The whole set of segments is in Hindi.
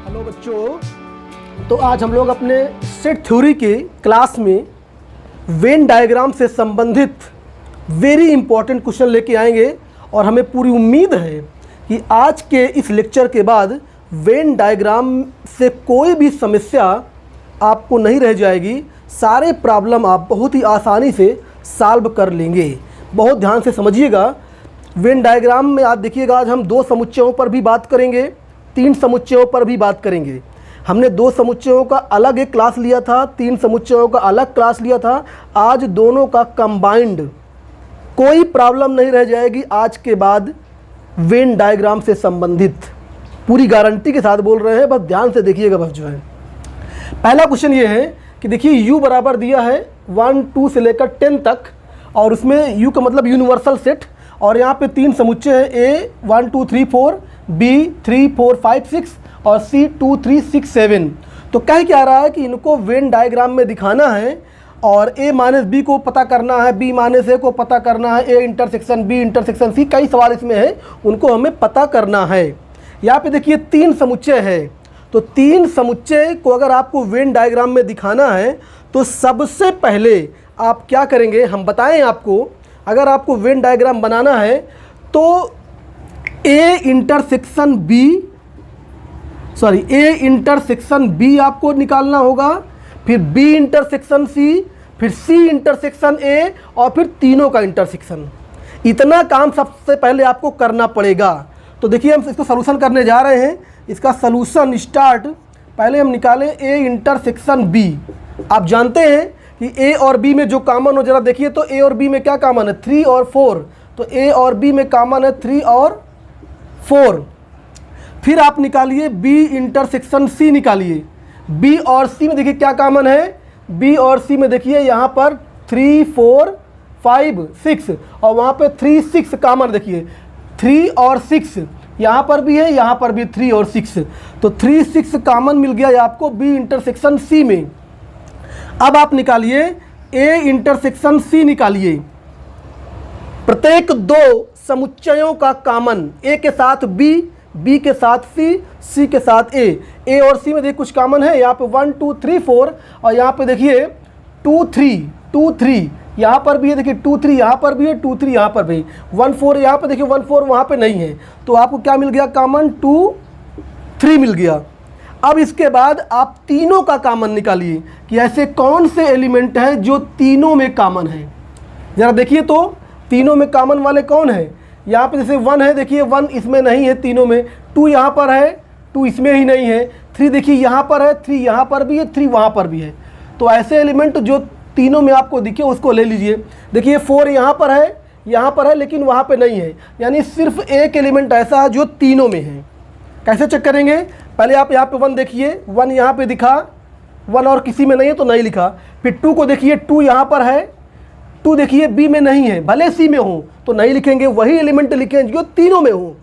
हेलो बच्चों, तो आज हम लोग अपने सेट थ्योरी के क्लास में वेन डायग्राम से संबंधित वेरी इंपॉर्टेंट क्वेश्चन लेके आएंगे और हमें पूरी उम्मीद है कि आज के इस लेक्चर के बाद वेन डायग्राम से कोई भी समस्या आपको नहीं रह जाएगी। सारे प्रॉब्लम आप बहुत ही आसानी से सॉल्व कर लेंगे। बहुत ध्यान से समझिएगा। वेन डायग्राम में आज देखिएगा, आज हम दो समुच्चयों पर भी बात करेंगे, तीन समुच्चयों पर भी बात करेंगे। हमने दो समुच्चयों का अलग एक क्लास लिया था, तीन समुच्चयों का अलग क्लास लिया था। आज दोनों का कंबाइंड, कोई प्रॉब्लम नहीं रह जाएगी आज के बाद वेन डायग्राम से संबंधित। पूरी गारंटी के साथ बोल रहे हैं, बस ध्यान से देखिएगा। बस जो है पहला क्वेश्चन ये है कि देखिए u बराबर दिया है 1 2 से लेकर 10 तक, और उसमें u का मतलब यूनिवर्सल सेट, और यहाँ पे तीन समुच्चय हैं a 1 2 3 4, b 3 4 5 6 और c 2 3 6 7। तो कह क्या रहा है कि इनको वेन डायग्राम में दिखाना है और a माइनस बी को पता करना है, b माइनस ए को पता करना है, a intersection b intersection c, कई सवाल इसमें है, उनको हमें पता करना है। यहाँ पे देखिए तीन समुच्चय है, तो तीन समुच्चय को अगर आपको वेन डायग्राम में दिखाना है तो सबसे पहले आप क्या करेंगे, हम बताएं आपको। अगर आपको वेन डायग्राम बनाना है तो a इंटरसेक्शन b आपको निकालना होगा, फिर b इंटरसेक्शन c, फिर c इंटरसेक्शन a, और फिर तीनों का इंटरसेक्शन। इतना काम सबसे पहले आपको करना पड़ेगा। तो देखिए हम इसको सलूशन करने जा रहे हैं। इसका सलूशन स्टार्ट, पहले हम निकालें a इंटरसेक्शन b। आप जानते हैं कि a और b में जो कॉमन हो, जरा देखिए तो a और b में क्या कॉमन है, 3 और 4। तो a और b में कॉमन है 3 और 4। फिर आप निकालिए b इंटरसेक्शन c निकालिए। b और c में देखिए क्या कॉमन है, b और c में देखिए यहाँ पर 3 4 5 6, और वहाँ पे 3 6 कॉमन, देखिए 3 और 6 यहाँ पर भी है, यहाँ पर भी 3 और 6, तो 3 6 कॉमन मिल गया आपको b इंटरसेक्शन c में। अब आप निकालिए a इंटरसेक्शन c निकालिए। प्रत्येक दो समुच्चयों का कॉमन, a के साथ b, b के साथ c, c के साथ a और c में देखिए कुछ कॉमन है। यहाँ पे 1 2 3 4, और यहाँ पे देखिए 2 3, यहाँ पर भी है, देखिए 2 3 यहाँ पर भी है, 2 3 यहाँ पर भी, 1 4 यहाँ पे देखिए 1 4 वहाँ पे नहीं है। तो आपको क्या मिल गया, कॉमन 2 3 मिल गया। अब इसके बाद आप तीनों का कॉमन निकालिए कि ऐसे कौन से एलिमेंट हैं जो तीनों में कॉमन है। ज़रा देखिए तो तीनों में कॉमन वाले कौन है। यहाँ पे जैसे 1 है, देखिए 1 इसमें नहीं है तीनों में, 2 यहाँ पर है, 2 इसमें ही नहीं है, 3 देखिए यहाँ पर है, 3 यहाँ पर भी है, 3 वहाँ पर भी है। तो ऐसे एलिमेंट जो तीनों में आपको दिखे उसको ले लीजिए। देखिए 4 यहाँ पर है, लेकिन वहाँ पे नहीं है, यानी सिर्फ एक एलिमेंट ऐसा है जो तीनों में है। कैसे चेक करेंगे, पहले आप यहाँ पे 1 देखिए, 1 यहाँ पे दिखा, 1 और किसी में नहीं है तो नहीं लिखा। फिर 2 को देखिए, 2 यहाँ पर है, 2 देखिए b में नहीं है, भले c में हो तो नहीं लिखेंगे, वही एलिमेंट लिखेंगे जो तीनों में हो।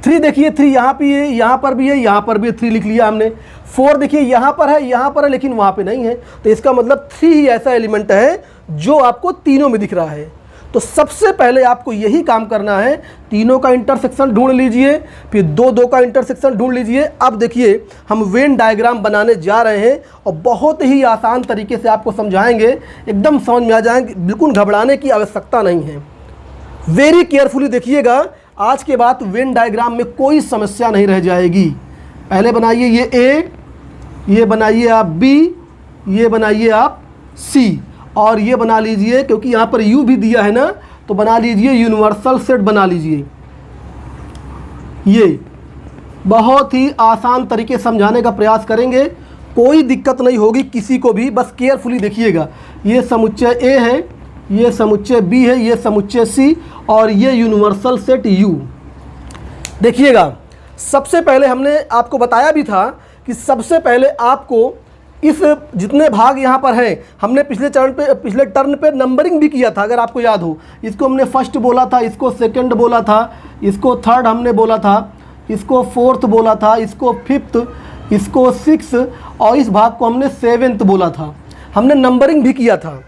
3 देखिए, 3 यहाँ पे है, यहाँ पर भी है, यहाँ पर भी है, 3 लिख लिया हमने। 4 देखिए यहाँ पर है, लेकिन वहाँ पे नहीं है, तो इसका मतलब 3 ही ऐसा एलिमेंट है जो आपको तीनों में दिख रहा है। तो सबसे पहले आपको यही काम करना है, तीनों का इंटरसेक्शन ढूंढ लीजिए, फिर दो का इंटरसेक्शन ढूंढ लीजिए। अब देखिए हम वेन डायग्राम बनाने जा रहे हैं और बहुत ही आसान तरीके से आपको समझाएंगे, एकदम समझ में आ जाएंगे, बिल्कुल घबराने की आवश्यकता नहीं है। वेरी केयरफुली देखिएगा, आज के बाद वेन डायग्राम में कोई समस्या नहीं रह जाएगी। पहले बनाइए ये a, ये बनाइए आप b, ये बनाइए आप c, और ये बना लीजिए, क्योंकि यहाँ पर u भी दिया है ना, तो बना लीजिए यूनिवर्सल सेट बना लीजिए। ये बहुत ही आसान तरीके समझाने का प्रयास करेंगे, कोई दिक्कत नहीं होगी किसी को भी, बस केयरफुली देखिएगा। ये समुच्चय a है, ये समुच्चय b है, ये समुच्चय c, और ये यूनिवर्सल सेट u। देखिएगा, सबसे पहले हमने आपको बताया भी था कि सबसे पहले आपको इस जितने भाग यहाँ पर हैं, हमने पिछले टर्न पे नंबरिंग भी किया था, अगर आपको याद हो। इसको हमने फर्स्ट बोला था, इसको सेकंड बोला था, इसको थर्ड हमने बोला था, इसको फोर्थ बोला था, इसको फिफ्थ, इसको सिक्स, और इस भाग को हमने सेवेंथ बोला था। हमने नंबरिंग भी किया था,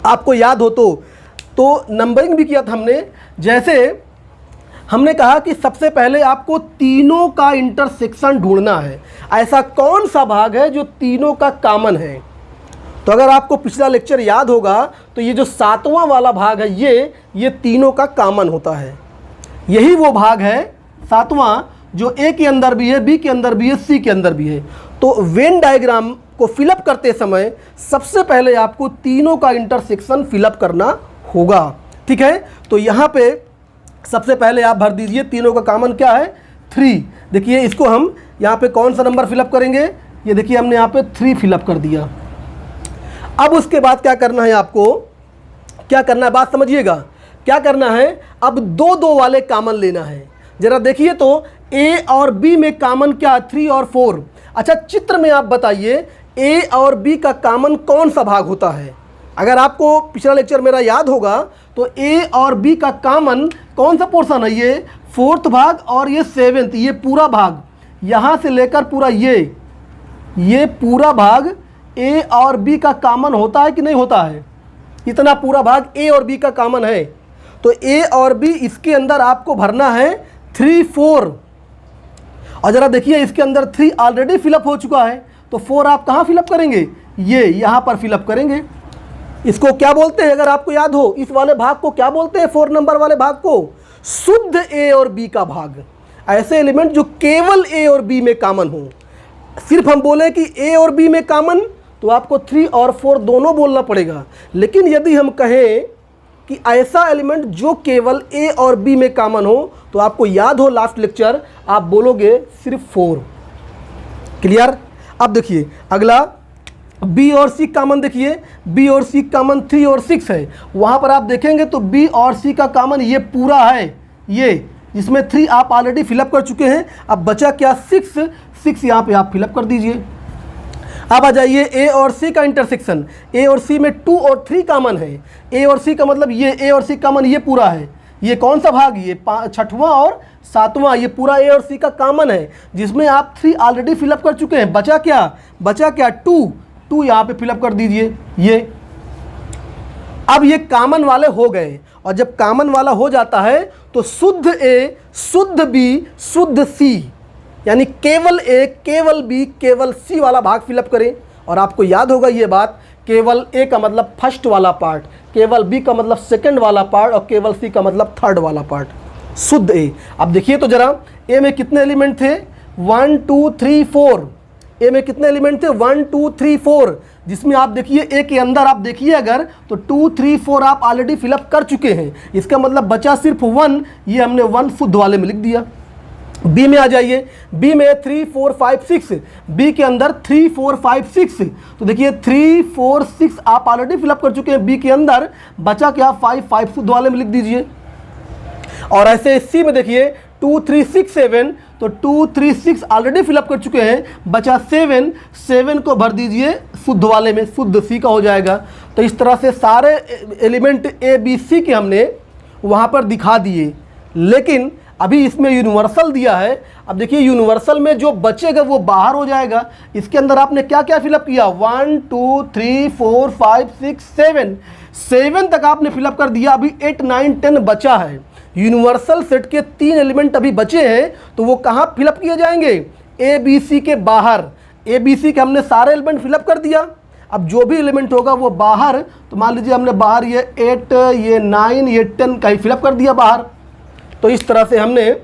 आपको याद हो तो नंबरिंग भी किया था हमने। जैसे हमने कहा कि सबसे पहले आपको तीनों का इंटरसेक्शन ढूंढना है। ऐसा कौन सा भाग है जो तीनों का कॉमन है? तो अगर आपको पिछला लेक्चर याद होगा तो ये जो 7वां वाला भाग है ये तीनों का कॉमन होता है। यही वो भाग है 7वां जो ए के अंदर भी है, बी के अंदर भी है, सी के अंदर भी है। तो वेन डायग्राम को फिलअप करते समय सबसे पहले आपको तीनों का इंटरसेक्शन फिलअप करना होगा। ठीक है, तो यहाँ पे सबसे पहले आप भर दीजिए तीनों का कॉमन क्या है 3। देखिए इसको हम यहाँ पे कौन सा नंबर फिलअप करेंगे, ये देखिए हमने यहाँ पे 3 फिलअप कर दिया। अब उसके बाद क्या करना है, आपको क्या करना है, बात समझिएगा। क्या करना है, अब 2-2 वाले कॉमन लेना है। जरा देखिए तो ए और बी में कॉमन क्या, 3 और 4। अच्छा चित्र में आप बताइए ए और बी का कॉमन कौन सा भाग होता है? अगर आपको पिछला लेक्चर मेरा याद होगा तो ए और बी का कॉमन कौन सा पोर्शन है, ये 4th भाग और ये 7th, ये पूरा भाग यहाँ से लेकर पूरा ये पूरा भाग ए और बी का कॉमन होता है कि नहीं होता है? इतना पूरा भाग ए और बी का कॉमन है। तो ए और बी इसके अंदर आपको भरना है 3, 4। और ज़रा देखिए इसके अंदर 3 ऑलरेडी फिलअप हो चुका है, तो 4 आप कहाँ फिलअप करेंगे, ये यहाँ पर फिलअप करेंगे। इसको क्या बोलते हैं, अगर आपको याद हो, इस वाले भाग को क्या बोलते हैं, 4 नंबर वाले भाग को शुद्ध ए और बी का भाग। ऐसे एलिमेंट जो केवल ए और बी में कॉमन हो। सिर्फ हम बोले कि ए और बी में कॉमन तो आपको 3 और 4 दोनों बोलना पड़ेगा। लेकिन यदि हम कहें कि ऐसा एलिमेंट जो केवल ए और बी में कॉमन हो तो आपको याद हो लास्ट लेक्चर, आप बोलोगे सिर्फ 4। क्लियर? अब देखिए अगला बी और सी कॉमन, देखिए बी और सी कॉमन 3 और 6 है। वहाँ पर आप देखेंगे तो बी और सी का कॉमन ये पूरा है, ये जिसमें 3 आप ऑलरेडी फिलअप कर चुके हैं। अब बचा क्या, 6 यहाँ पे आप फिलअप कर दीजिए। अब आ जाइए ए और सी का इंटरसेक्शन। ए और सी में 2 और 3 कॉमन है। ए और सी का मतलब ये ए और सी कॉमन ये पूरा है। ये कौन सा भाग, ये 6वां और 7वां, ये पूरा ए और सी का कॉमन है, जिसमें आप 3 ऑलरेडी फिलअप कर चुके हैं। बचा क्या 2 यहाँ पे फिलअप कर दीजिए ये। अब ये कॉमन वाले हो गए, और जब कॉमन वाला हो जाता है तो शुद्ध ए, शुद्ध बी, शुद्ध सी, यानी केवल ए, केवल बी, केवल सी वाला भाग फिलअप करें। और आपको याद होगा ये बात, केवल ए का मतलब फर्स्ट वाला पार्ट, केवल बी का मतलब सेकंड वाला पार्ट, और केवल सी का मतलब थर्ड वाला पार्ट, शुद्ध ए। अब देखिए तो जरा ए में कितने एलिमेंट थे, 1 2 3 4। ए में कितने एलिमेंट थे, 1 2 3 4, जिसमें आप देखिए ए के अंदर आप देखिए अगर तो 2 3 4 आप ऑलरेडी फिलअप कर चुके हैं। इसका मतलब बचा सिर्फ 1, ये हमने 1 शुद्ध वाले में लिख दिया। बी में आ जाइए, बी में 3 4 5 6, बी के अंदर 3 4 5 6, तो देखिए 3 4 6 आप ऑलरेडी फिलअप कर चुके हैं बी के अंदर। बचा क्या, 5 शुद्ध वाले में लिख दीजिए। और ऐसे सी में देखिए 2 3 6 7, तो 2 3 6 ऑलरेडी फिलअप कर चुके हैं। बचा 7 को भर दीजिए शुद्ध वाले में, शुद्ध सी का हो जाएगा। तो इस तरह से सारे एलिमेंट ए बी सी के हमने वहाँ पर दिखा दिए। लेकिन अभी इसमें यूनिवर्सल दिया है। अब देखिए यूनिवर्सल में जो बचेगा वो बाहर हो जाएगा। इसके अंदर आपने क्या क्या फिलअप किया, 1 2 3 4 5 6 7 तक आपने फिलअप कर दिया। अभी 8 9 10 बचा है। यूनिवर्सल सेट के 3 एलिमेंट अभी बचे हैं, तो वो कहाँ फिलअप किए जाएंगे, ए बी सी के बाहर। ए बी सी के हमने सारे एलिमेंट फिलअप कर दिया। अब जो भी एलिमेंट होगा वो बाहर, तो मान लीजिए हमने बाहर ये 8 ये 9 ये 10 का ही फिलअप कर दिया बाहर। तो इस तरह से हमने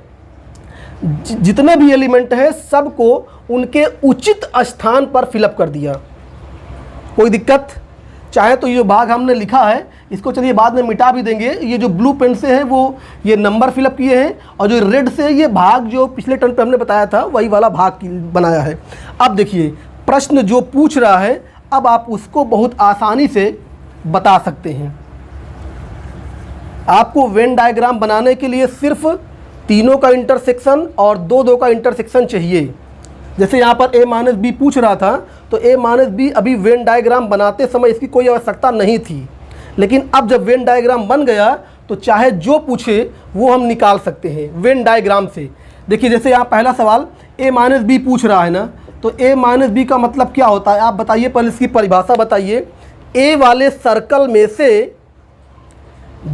जितने भी एलिमेंट हैं सबको उनके उचित स्थान पर फिलअप कर दिया। कोई दिक्कत? चाहे तो ये भाग हमने लिखा है इसको चलिए बाद में मिटा भी देंगे। ये जो ब्लू पेन से है वो ये नंबर फिलअप किए हैं, और जो रेड से ये भाग जो पिछले टर्न पे हमने बताया था वही वाला भाग बनाया है। अब देखिए प्रश्न जो पूछ रहा है, अब आप उसको बहुत आसानी से बता सकते हैं। आपको वेन डायग्राम बनाने के लिए सिर्फ तीनों का इंटरसेक्शन और 2 का इंटरसेक्शन चाहिए। जैसे यहाँ पर a माइनस बी पूछ रहा था, तो a माइनस बी अभी वेन डायग्राम बनाते समय इसकी कोई आवश्यकता नहीं थी। लेकिन अब जब वेन डायग्राम बन गया तो चाहे जो पूछे वो हम निकाल सकते हैं वेन डायग्राम से। देखिए जैसे यहाँ पहला सवाल a माइनस बी पूछ रहा है ना, तो a माइनस बी का मतलब क्या होता है आप बताइए, पहले इसकी परिभाषा बताइए। a वाले सर्कल में से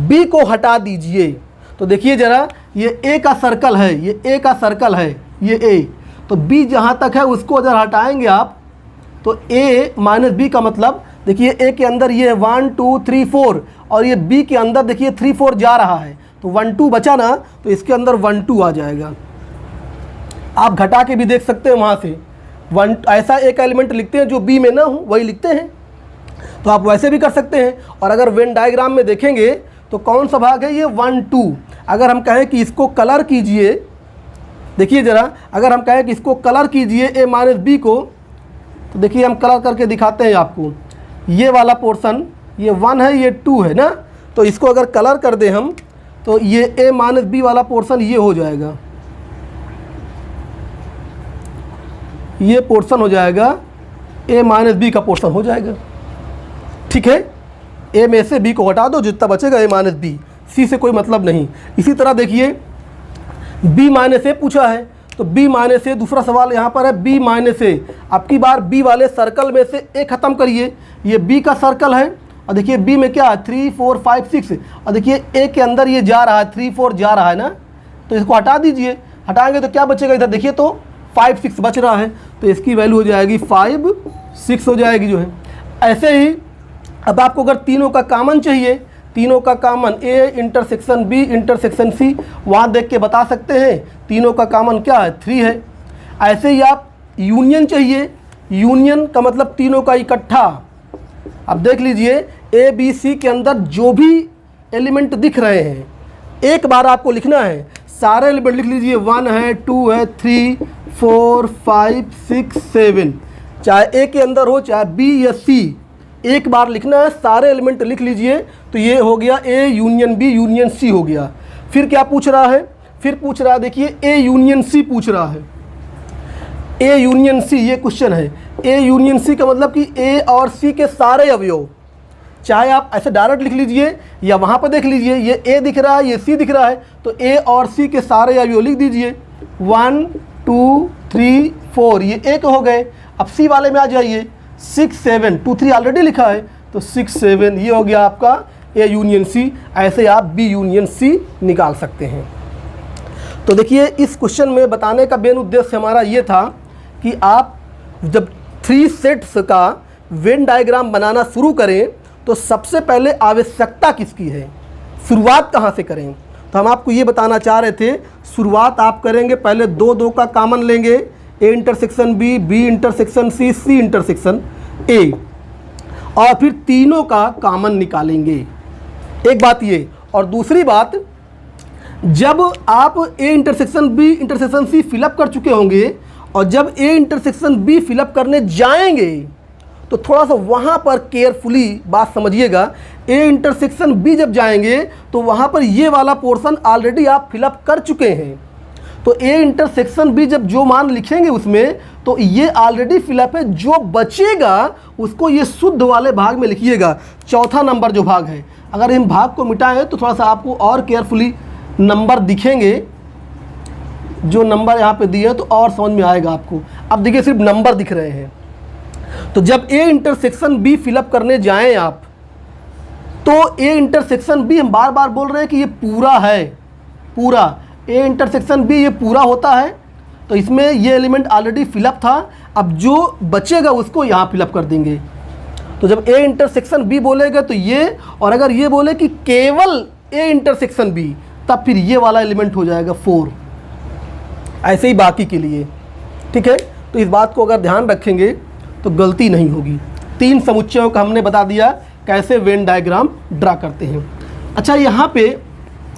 b को हटा दीजिए, तो देखिए ज़रा, ये ए का सर्कल है, ये ए का सर्कल है, ये ए, तो बी जहाँ तक है उसको अगर हटाएंगे आप तो ए माइनस बी का मतलब देखिए ए के अंदर ये 1 2 3 4 और ये बी के अंदर देखिए 3 4 जा रहा है, तो 1 2 बचा ना, तो इसके अंदर 1 2 आ जाएगा। आप घटा के भी देख सकते हैं वहाँ से, ऐसा एक एलिमेंट लिखते हैं जो बी में ना हो वही लिखते हैं, तो आप वैसे भी कर सकते हैं। और अगर वेन डायग्राम में देखेंगे तो कौन सा भाग है, ये 1 2। अगर हम कहें कि इसको कलर कीजिए, देखिए ज़रा, अगर हम कहें कि इसको कलर कीजिए ए माइनस बी को, तो देखिए हम कलर करके दिखाते हैं आपको। ये वाला पोर्शन ये 1 है, ये 2 है ना, तो इसको अगर कलर कर दें हम तो ये ए माइनस बी वाला पोर्शन ये हो जाएगा, ये पोर्शन हो जाएगा, ए माइनस बी का पोर्शन हो जाएगा। ठीक है, ए में से बी को हटा दो, जितना बचेगा ए माइनस बी, सी से कोई मतलब नहीं। इसी तरह देखिए बी माइनस ए पूछा है, तो बी माइनस ए, दूसरा सवाल यहाँ पर है बी माइनस ए। आपकी बार बी वाले सर्कल में से ए ख़त्म करिए, ये बी का सर्कल है और देखिए बी में क्या है 3 4 5 6 और देखिए ए के अंदर ये जा रहा है 3 4 जा रहा है ना, तो इसको हटा दीजिए। हटाएंगे तो क्या बचेगा, इधर देखिए तो 5 6 बच रहा है, तो इसकी वैल्यू हो जाएगी 5 6 हो जाएगी जो है। ऐसे ही अब आपको अगर तीनों का कॉमन चाहिए, तीनों का common A intersection B intersection C, वहाँ देख के बता सकते हैं तीनों का कॉमन क्या है 3 है। ऐसे ही आप यूनियन चाहिए, यूनियन का मतलब तीनों का इकट्ठा। अब देख लीजिए ए बी सी के अंदर जो भी एलिमेंट दिख रहे हैं एक बार आपको लिखना है, सारे एलिमेंट लिख लीजिए, 1 है 2 है 3 4 5 6 7, चाहे ए के अंदर हो चाहे बी या सी, एक बार लिखना है, सारे एलिमेंट लिख लीजिए। तो ये हो गया A union B union C हो गया। फिर क्या पूछ रहा है, फिर पूछ रहा है देखिए ए यूनियन सी पूछ रहा है, ए यूनियन सी ये क्वेश्चन है। ए यूनियन सी का मतलब कि ए और सी के सारे अवयव, चाहे आप ऐसे डायरेक्ट लिख लीजिए या वहाँ पर देख लीजिए, ये ए दिख रहा है ये सी दिख रहा है, तो ए और सी के सारे अवयव लिख दीजिए। 1 2 3 4 ये एक हो गए। अब सी वाले में आ जाइए, 6 7 2 3 ऑलरेडी लिखा है, तो 6 7 ये हो गया आपका ए यूनियन सी। ऐसे आप बी यूनियन सी निकाल सकते हैं। तो देखिए इस क्वेश्चन में बताने का मेन उद्देश्य हमारा ये था कि आप जब 3 सेट्स का वेन डायग्राम बनाना शुरू करें तो सबसे पहले आवश्यकता किसकी है, शुरुआत कहाँ से करें। तो हम आपको ये बताना चाह रहे थे, शुरुआत आप करेंगे पहले 2 2 का कॉमन लेंगे, A intersection B B intersection C C intersection A, और फिर तीनों का कॉमन निकालेंगे। एक बात ये, और दूसरी बात, जब आप A intersection B intersection C fill up कर चुके होंगे और जब ए इंटरसेक्शन बी फिलअप करने जाएंगे तो थोड़ा सा वहाँ पर केयरफुली बात समझिएगा। ए इंटरसेक्शन बी जब जाएंगे तो वहाँ पर ये वाला पोर्शन ऑलरेडी आप फिलअप कर चुके हैं, तो ए इंटरसेक्शन बी जब जो मान लिखेंगे उसमें तो ये ऑलरेडी फिलअप है, जो बचेगा उसको ये शुद्ध वाले भाग में लिखिएगा, चौथा नंबर जो भाग है। अगर इन भाग को मिटाएं तो थोड़ा सा आपको और केयरफुली नंबर दिखेंगे, जो नंबर यहाँ पे दिए हैं तो और समझ में आएगा आपको। अब देखिए सिर्फ नंबर दिख रहे हैं, तो जब ए इंटरसेक्शन बी फिलअप करने जाएं आप, तो ए इंटरसेक्शन बी हम बार बार बोल रहे हैं कि ये पूरा है, पूरा ए इंटरसेक्शन बी ये पूरा होता है, तो इसमें ये एलिमेंट ऑलरेडी फिलअप था, अब जो बचेगा उसको यहाँ फिलअप कर देंगे। तो जब ए इंटरसेक्शन बी बोलेगा तो ये, और अगर ये बोले कि केवल ए इंटरसेक्शन बी, तब फिर ये वाला एलिमेंट हो जाएगा 4। ऐसे ही बाकी के लिए, ठीक है। तो इस बात को अगर ध्यान रखेंगे तो गलती नहीं होगी। 3 समुच्चयों का हमने बता दिया कैसे वेन डायग्राम ड्रा करते हैं। अच्छा, यहाँ पे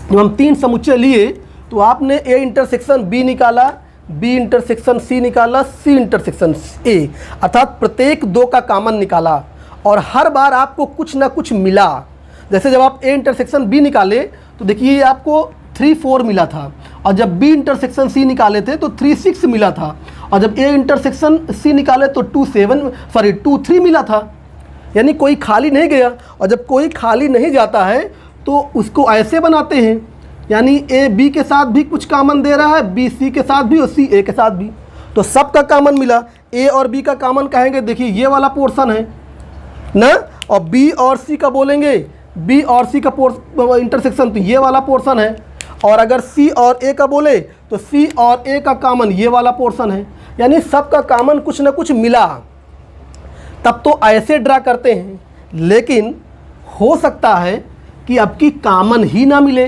जब हम 3 समुच्चय लिए तो आपने ए इंटरसेक्शन बी निकाला, बी इंटरसेक्शन सी निकाला, सी इंटरसेक्शन ए, अर्थात प्रत्येक 2 का कॉमन निकाला, और हर बार आपको कुछ ना कुछ मिला। जैसे जब आप ए इंटरसेक्शन बी निकाले तो देखिए ये आपको 3 4 मिला था, और जब बी इंटरसेक्शन सी निकाले थे तो 3 6 मिला था, और जब ए इंटरसेक्शन सी निकाले तो 2 3 मिला था। यानी कोई खाली नहीं गया, और जब कोई खाली नहीं जाता है तो उसको ऐसे बनाते हैं, यानी ए बी के साथ भी कुछ कॉमन दे रहा है, बी सी के साथ भी और सी ए के साथ भी, तो सबका कॉमन मिला। ए और बी का कॉमन कहेंगे, देखिए ये वाला पोर्शन है ना, और बी और सी का बोलेंगे, बी और सी का इंटरसेक्शन तो ये वाला पोर्शन है, और अगर सी और ए का बोले तो सी और ए का कॉमन ये वाला पोर्शन है, यानी सबका कॉमन कुछ ना कुछ मिला, तब तो ऐसे ड्रा करते हैं। लेकिन हो सकता है कि आपकी कॉमन ही ना मिले।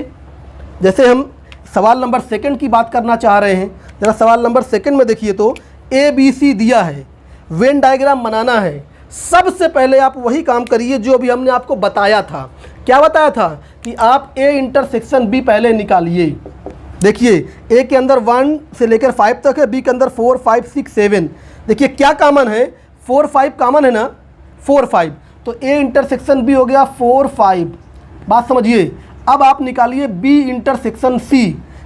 जैसे हम सवाल नंबर सेकंड की बात करना चाह रहे हैं, जरा सवाल नंबर सेकंड में देखिए तो ए बी सी दिया है, वेन डायग्राम बनाना है। सबसे पहले आप वही काम करिए जो अभी हमने आपको बताया था। क्या बताया था कि आप ए इंटरसेक्शन बी पहले निकालिए। देखिए ए के अंदर 1 से लेकर 5 तक है, बी के अंदर 4 5 6 7। देखिए क्या कॉमन है, 4 5 कॉमन है ना, 4 5, तो ए इंटरसेक्शन बी हो गया 4 5। बात समझिए। अब आप निकालिए बी इंटरसेक्शन सी।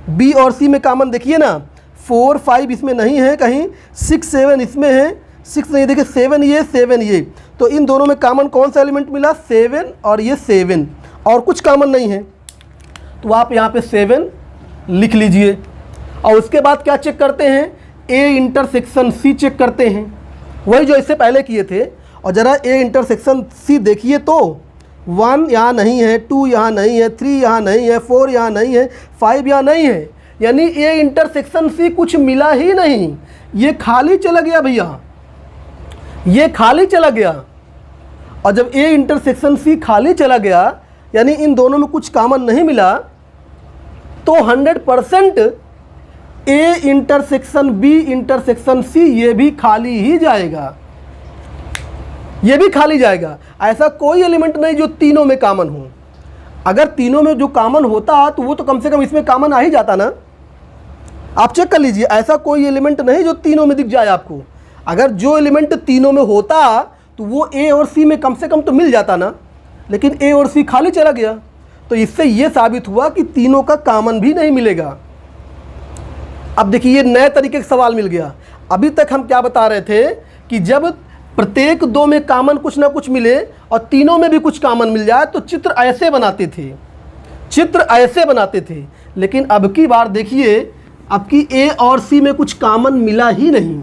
बी और सी में कॉमन देखिए ना, 4 5 इसमें नहीं है कहीं, 6 7 इसमें है, 6 नहीं, देखिए 7 ये 7 ये, तो इन दोनों में कॉमन कौन सा एलिमेंट मिला, 7 और ये 7, और कुछ कॉमन नहीं है। तो आप यहाँ पे 7 लिख लीजिए। और उसके बाद क्या चेक करते हैं, ए इंटरसेक्शन सी चेक करते हैं, वही जो इससे पहले किए थे। और ज़रा ए इंटरसेक्शन सी देखिए तो 1 यहाँ नहीं है, 2 यहाँ नहीं है, 3 यहाँ नहीं है, 4 यहाँ नहीं है, 5 यहाँ नहीं है, यानी ए इंटरसेक्शन सी कुछ मिला ही नहीं, ये खाली चला गया भैया, ये खाली चला गया। और जब ए इंटरसेक्शन सी खाली चला गया, यानी इन दोनों में कुछ कॉमन नहीं मिला, तो 100% A intersection B intersection C ये भी खाली ही जाएगा, ये भी खाली जाएगा। ऐसा कोई एलिमेंट नहीं जो तीनों में कॉमन हो। अगर तीनों में जो कॉमन होता तो वो तो कम से कम इसमें कॉमन आ ही जाता ना। आप चेक कर लीजिए, ऐसा कोई एलिमेंट नहीं जो तीनों में दिख जाए आपको। अगर जो एलिमेंट तीनों में होता तो वो ए और सी में कम से कम तो मिल जाता ना, लेकिन ए और सी खाली चला गया। तो इससे ये साबित हुआ कि तीनों का कॉमन भी नहीं मिलेगा। अब देखिए ये नए तरीके का सवाल मिल गया। अभी तक हम क्या बता रहे थे कि जब प्रत्येक दो में कॉमन कुछ ना कुछ मिले और तीनों में भी कुछ कॉमन मिल जाए तो चित्र ऐसे बनाते थे, चित्र ऐसे बनाते थे। लेकिन अब की बार देखिए, अब की ए और सी में कुछ कॉमन मिला ही नहीं,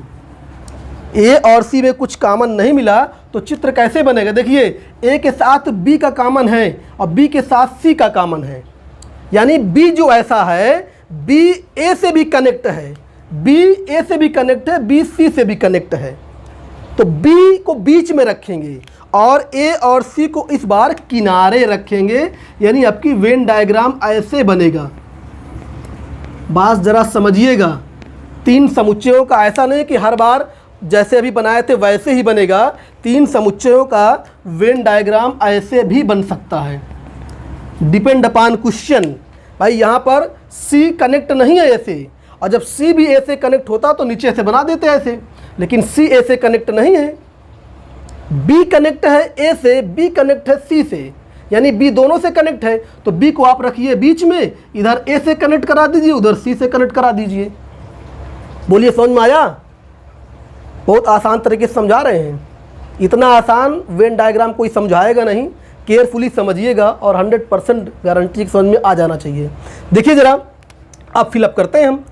ए और सी में कुछ कॉमन नहीं मिला, तो चित्र कैसे बनेगा। देखिए ए के साथ बी का कॉमन है और बी के साथ सी का कॉमन है, यानी बी जो ऐसा है, बी ए से भी कनेक्ट है, बी ए से भी कनेक्ट है, बी सी से भी कनेक्ट है। तो बी को बीच में रखेंगे और ए और सी को इस बार किनारे रखेंगे, यानी आपकी वेन डायग्राम ऐसे बनेगा। बात जरा समझिएगा, 3 समुच्चयों का ऐसा नहीं कि हर बार जैसे अभी बनाए थे वैसे ही बनेगा। 3 समुच्चयों का वेन डायग्राम ऐसे भी बन सकता है, डिपेंड अपॉन क्वेश्चन। भाई यहाँ पर सी कनेक्ट नहीं है ऐसे, और जब सी भी ए से कनेक्ट होता तो नीचे से बना देते ऐसे, लेकिन सी ए से कनेक्ट नहीं है। बी कनेक्ट है ए से, बी कनेक्ट है सी से, यानी बी दोनों से कनेक्ट है, तो बी को आप रखिए बीच में, इधर ए से कनेक्ट करा दीजिए, उधर सी से कनेक्ट करा दीजिए। बोलिए समझ में आया? बहुत आसान तरीके से समझा रहे हैं। इतना आसान वेन डायग्राम कोई समझाएगा नहीं, केयरफुली समझिएगा और 100% गारंटी समझ में आ जाना चाहिए। देखिए जरा, अब फिलअप करते हैं हम।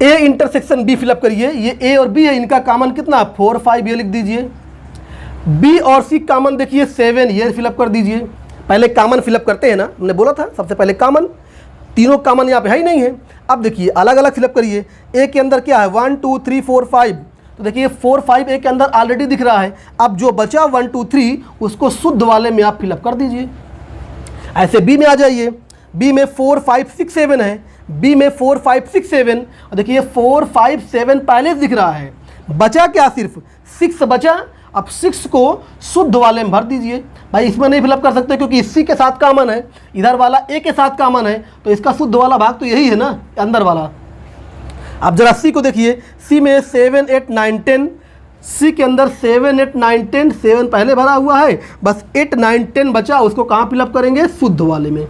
ए इंटरसेक्शन बी फिलअप करिए। ये ए और बी है, इनका कॉमन कितना, 4 5 ये लिख दीजिए। बी और सी कॉमन देखिए 7, ये फिलअप कर दीजिए। पहले कॉमन फिलअप करते हैं ना, हमने बोला था सबसे पहले कॉमन। तीनों कॉमन यहाँ पे है ही नहीं है। अब देखिए अलग अलग फिलअप करिए। ए के अंदर क्या है, 1 2 3 4 5, तो देखिए 4 5 ए के अंदर ऑलरेडी दिख रहा है। अब जो बचा 1 2 3 उसको शुद्ध वाले में आप फिलअप कर दीजिए। ऐसे बी में आ जाइए। बी में 4 5 6 7 है, बी में 4 5 6 7, और देखिए 4 5 7 पहले दिख रहा है, बचा क्या, सिर्फ 6 बचा। अब 6 को शुद्ध वाले में भर दीजिए। भाई इसमें नहीं फिलअप कर सकते क्योंकि इसी के साथ कॉमन है, इधर वाला ए के साथ कॉमन है, तो इसका शुद्ध वाला भाग तो यही है ना, अंदर वाला। अब जरा सी को देखिए। सी में 7 8 9 10, सी के अंदर 7 8 9 10, 7 पहले भरा हुआ है, बस 8 9 10 बचा, उसको कहाँ फिलअप करेंगे, शुद्ध वाले में।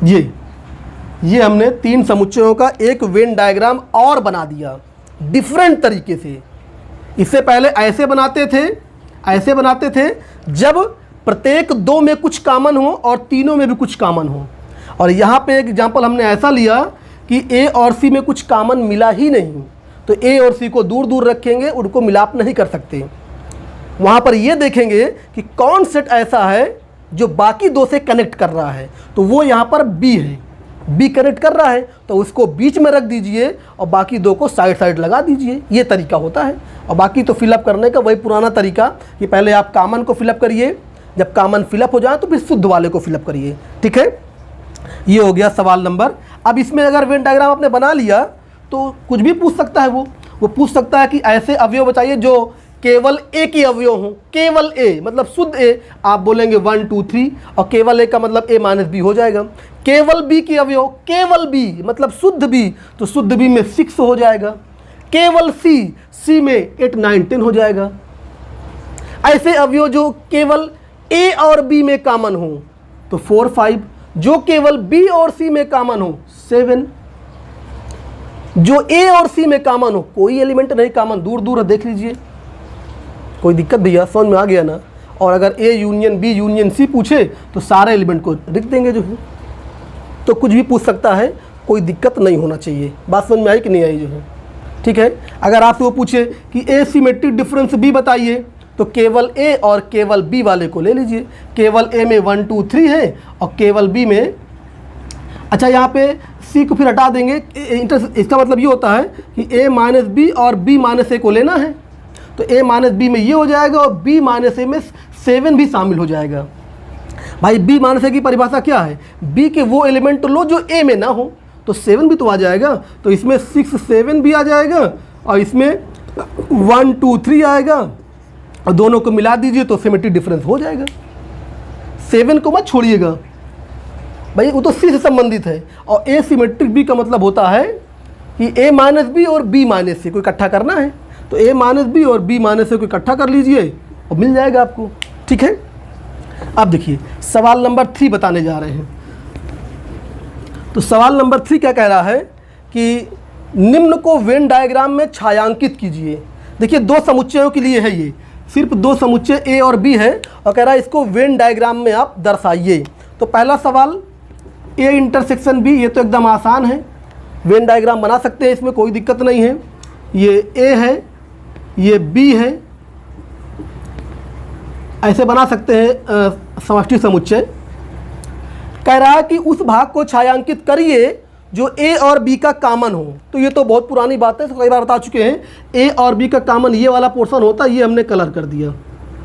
ये हमने 3 समुच्चयों का एक वेन डायग्राम और बना दिया डिफरेंट तरीके से। इससे पहले ऐसे बनाते थे जब प्रत्येक 2 में कुछ कॉमन हो और तीनों में भी कुछ कॉमन हो। और यहाँ पे एक एग्जांपल हमने ऐसा लिया कि ए और सी में कुछ कॉमन मिला ही नहीं, तो ए और सी को दूर दूर रखेंगे, उनको मिलाप नहीं कर सकते। वहाँ पर ये देखेंगे कि कौन सेट ऐसा है जो बाकी 2 से कनेक्ट कर रहा है, तो वो यहाँ पर बी है। बी कनेक्ट कर रहा है तो उसको बीच में रख दीजिए और बाकी दो को साइड साइड लगा दीजिए, ये तरीका होता है। और बाकी तो फिलअप करने का वही पुराना तरीका कि पहले आप कॉमन को फिलअप करिए, जब कॉमन फिलअप हो जाए तो फिर शुद्ध वाले को फिलअप करिए। ठीक है, ये हो गया सवाल नंबर। अब इसमें अगर वेन डायग्राम आपने बना लिया तो कुछ भी पूछ सकता है, वो पूछ सकता है कि ऐसे अवयव बताइए जो केवल ए के अवयव हों, केवल ए मतलब शुद्ध ए, आप बोलेंगे 1 2 3 और केवल ए का मतलब ए माइनस बी हो जाएगा। केवल बी के अवयव, केवल बी मतलब शुद्ध बी, तो शुद्ध बी में 6 हो जाएगा। केवल सी, सी में 8 9 10 हो जाएगा। ऐसे अवयव जो केवल ए और बी में कॉमन हो तो 4 5, जो केवल बी और सी में कॉमन हो 7, जो ए और सी में कॉमन हो, कोई एलिमेंट नहीं कॉमन, दूर दूर देख लीजिए, कोई दिक्कत भैया, समझ में आ गया ना। और अगर A union B union C पूछे तो सारे एलिमेंट को लिख देंगे जो है, तो कुछ भी पूछ सकता है, कोई दिक्कत नहीं होना चाहिए। बात समझ में आई कि नहीं आई जो है? ठीक है, अगर आपसे वो पूछे कि ए सिमेट्रिक डिफरेंस बी बताइए तो केवल ए और केवल बी वाले को ले लीजिए। केवल ए में 1 2 3 है और केवल बी में, अच्छा यहाँ पे सी को फिर हटा देंगे, इसका मतलब ये होता है कि ए माइनस बी और बी माइनस ए को लेना है, तो ए माइनस बी में ये हो जाएगा और बी माइनस ए में 7 भी शामिल हो जाएगा। भाई बी माइनस ए की परिभाषा क्या है? बी के वो एलिमेंट तो लो जो ए में ना हो, तो 7 भी तो आ जाएगा, तो इसमें 6 7 भी आ जाएगा और इसमें 1 2 3 आएगा और दोनों को मिला दीजिए तो सिमेट्रिक डिफरेंस हो जाएगा। 7 को मत छोड़िएगा भाई, वो तो सी से संबंधित है। और ए सिमेट्रिक बी का मतलब होता है कि ए माइनस बी और बी माइनस सी को इकट्ठा करना है, तो ए माइनस बी और बी माइनस सी को इकट्ठा कर लीजिए और मिल जाएगा आपको। ठीक है, अब देखिए सवाल नंबर 3 बताने जा रहे हैं। तो सवाल नंबर 3 क्या कह रहा है कि निम्न को वेन डायग्राम में छायांकित कीजिए। देखिए 2 समुच्चयों के लिए है, ये सिर्फ 2 समुच्चय ए और बी है और कह रहा है इसको वेन डायग्राम में आप दर्शाइए। तो पहला सवाल ए इंटरसेक्शन बी, ये तो एकदम आसान है, वेन डायग्राम बना सकते हैं, इसमें कोई दिक्कत नहीं है। ये ए है, ये बी है, ऐसे बना सकते हैं समष्टि समुच्चय। कह रहा है कि उस भाग को छायांकित करिए जो ए और बी का कॉमन हो। तो ये तो बहुत पुरानी बात है, तो कई बार बता चुके हैं। ए और बी का कॉमन ये वाला पोर्शन होता है, ये हमने कलर कर दिया।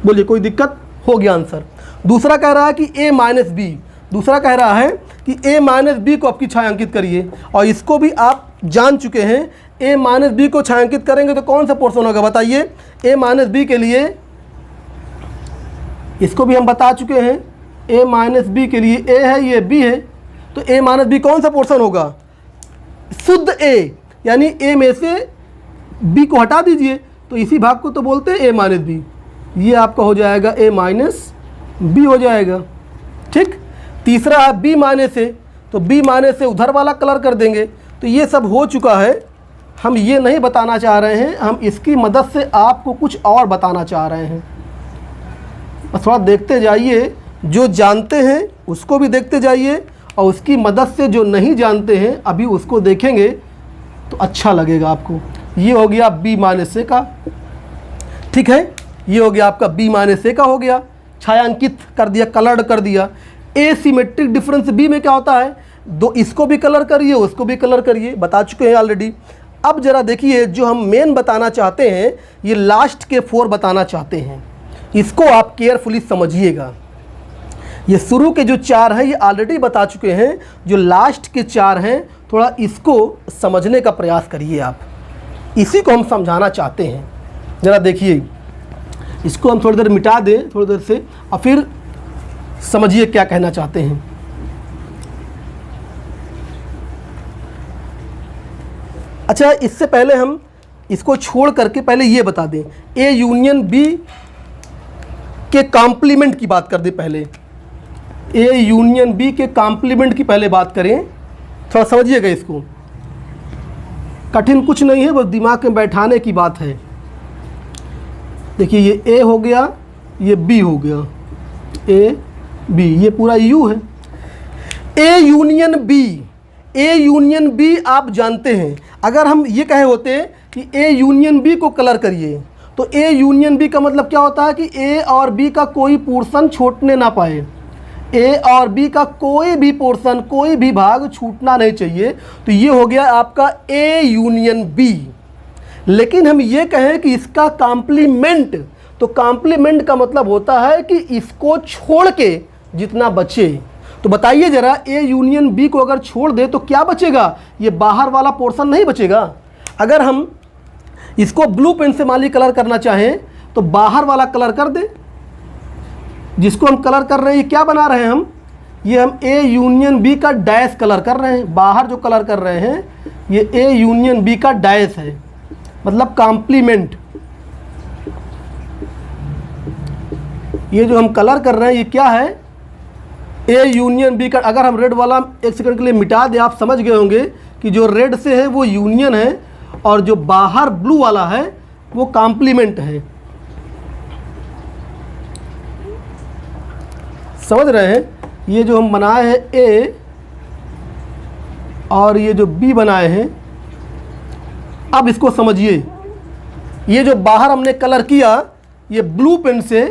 बोलिए कोई दिक्कत? हो गया आंसर। दूसरा कह रहा है कि ए माइनस बी, दूसरा कह रहा है कि ए माइनस बी को आपकी छायांकित करिए, और इसको भी आप जान चुके हैं। ए माइनस बी को छायांकित करेंगे तो कौन सा पोर्शन होगा बताइए? ए माइनस बी के लिए इसको भी हम बता चुके हैं, ए माइनस बी के लिए ए है, ये बी है, तो ए माइनस बी कौन सा पोर्शन होगा? शुद्ध ए, यानी ए में से बी को हटा दीजिए तो इसी भाग को तो बोलते हैं ए माइनस बी, ये आपका हो जाएगा ए माइनस बी हो जाएगा। ठीक, तीसरा है बी माइनस ए, तो बी माइनस से उधर वाला कलर कर देंगे। तो ये सब हो चुका है, हम ये नहीं बताना चाह रहे हैं, हम इसकी मदद से आपको कुछ और बताना चाह रहे हैं। बस थोड़ा देखते जाइए, जो जानते हैं उसको भी देखते जाइए और उसकी मदद से जो नहीं जानते हैं अभी उसको देखेंगे तो अच्छा लगेगा आपको। ये हो गया बी माइनस ए का, ठीक है, ये हो गया आपका बी माइनस ए का हो गया, छायांकित कर दिया, कलर्ड कर दिया। ए सिमेट्रिक डिफरेंस बी में क्या होता है? दो, इसको भी कलर करिए, उसको भी कलर करिए, बता चुके हैं ऑलरेडी। अब जरा देखिए, जो हम मेन बताना चाहते हैं, ये लास्ट के 4 बताना चाहते हैं, इसको आप केयरफुली समझिएगा। ये शुरू के जो 4 हैं ये ऑलरेडी बता चुके हैं, जो लास्ट के 4 हैं थोड़ा इसको समझने का प्रयास करिए आप, इसी को हम समझाना चाहते हैं। ज़रा देखिए, इसको हम थोड़ी देर मिटा दें, थोड़ी देर से, और फिर समझिए क्या कहना चाहते हैं। अच्छा, इससे पहले हम इसको छोड़ करके पहले ये बता दें, ए यूनियन बी के कॉम्प्लीमेंट की बात कर दें पहले। ए यूनियन बी के कॉम्प्लीमेंट की पहले बात करें, थोड़ा समझिएगा इसको, कठिन कुछ नहीं है, बस दिमाग में बैठाने की बात है। देखिए, ये ए हो गया, ये बी हो गया, ए बी, ये पूरा यू है। A union B, A union B आप जानते हैं। अगर हम ये कहे होते कि ए यूनियन बी को कलर करिए, तो ए यूनियन बी का मतलब क्या होता है कि ए और बी का कोई पोर्शन छूटने ना पाए। ए और बी का कोई भी पोर्शन, कोई भी भाग छूटना नहीं चाहिए। तो ये हो गया आपका ए यूनियन बी। लेकिन हम ये कहें कि इसका कॉम्प्लीमेंट, तो कॉम्प्लीमेंट का मतलब होता है कि इसको छोड़ के जितना बचे। तो बताइए ज़रा, ए यूनियन बी को अगर छोड़ दे तो क्या बचेगा? ये बाहर वाला पोर्शन नहीं बचेगा। अगर हम इसको ब्लू पेन से मान ली कलर करना चाहें तो बाहर वाला कलर कर दे। जिसको हम कलर कर रहे हैं, ये क्या बना रहे हैं हम? ये हम ए यूनियन बी का डैश कलर कर रहे हैं। बाहर जो कलर कर रहे हैं ये ए यूनियन बी का डैश है, मतलब कॉम्प्लीमेंट। ये जो हम कलर कर रहे हैं ये क्या है? ए यूनियन बी का। अगर हम रेड वाला एक सेकंड के लिए मिटा दें, आप समझ गए होंगे कि जो रेड से है वो यूनियन है और जो बाहर ब्लू वाला है वो कॉम्प्लीमेंट है। समझ रहे हैं? ये जो हम बनाए हैं ए और ये जो बी बनाए हैं, अब इसको समझिए। ये जो बाहर हमने कलर किया ये ब्लू पेन से,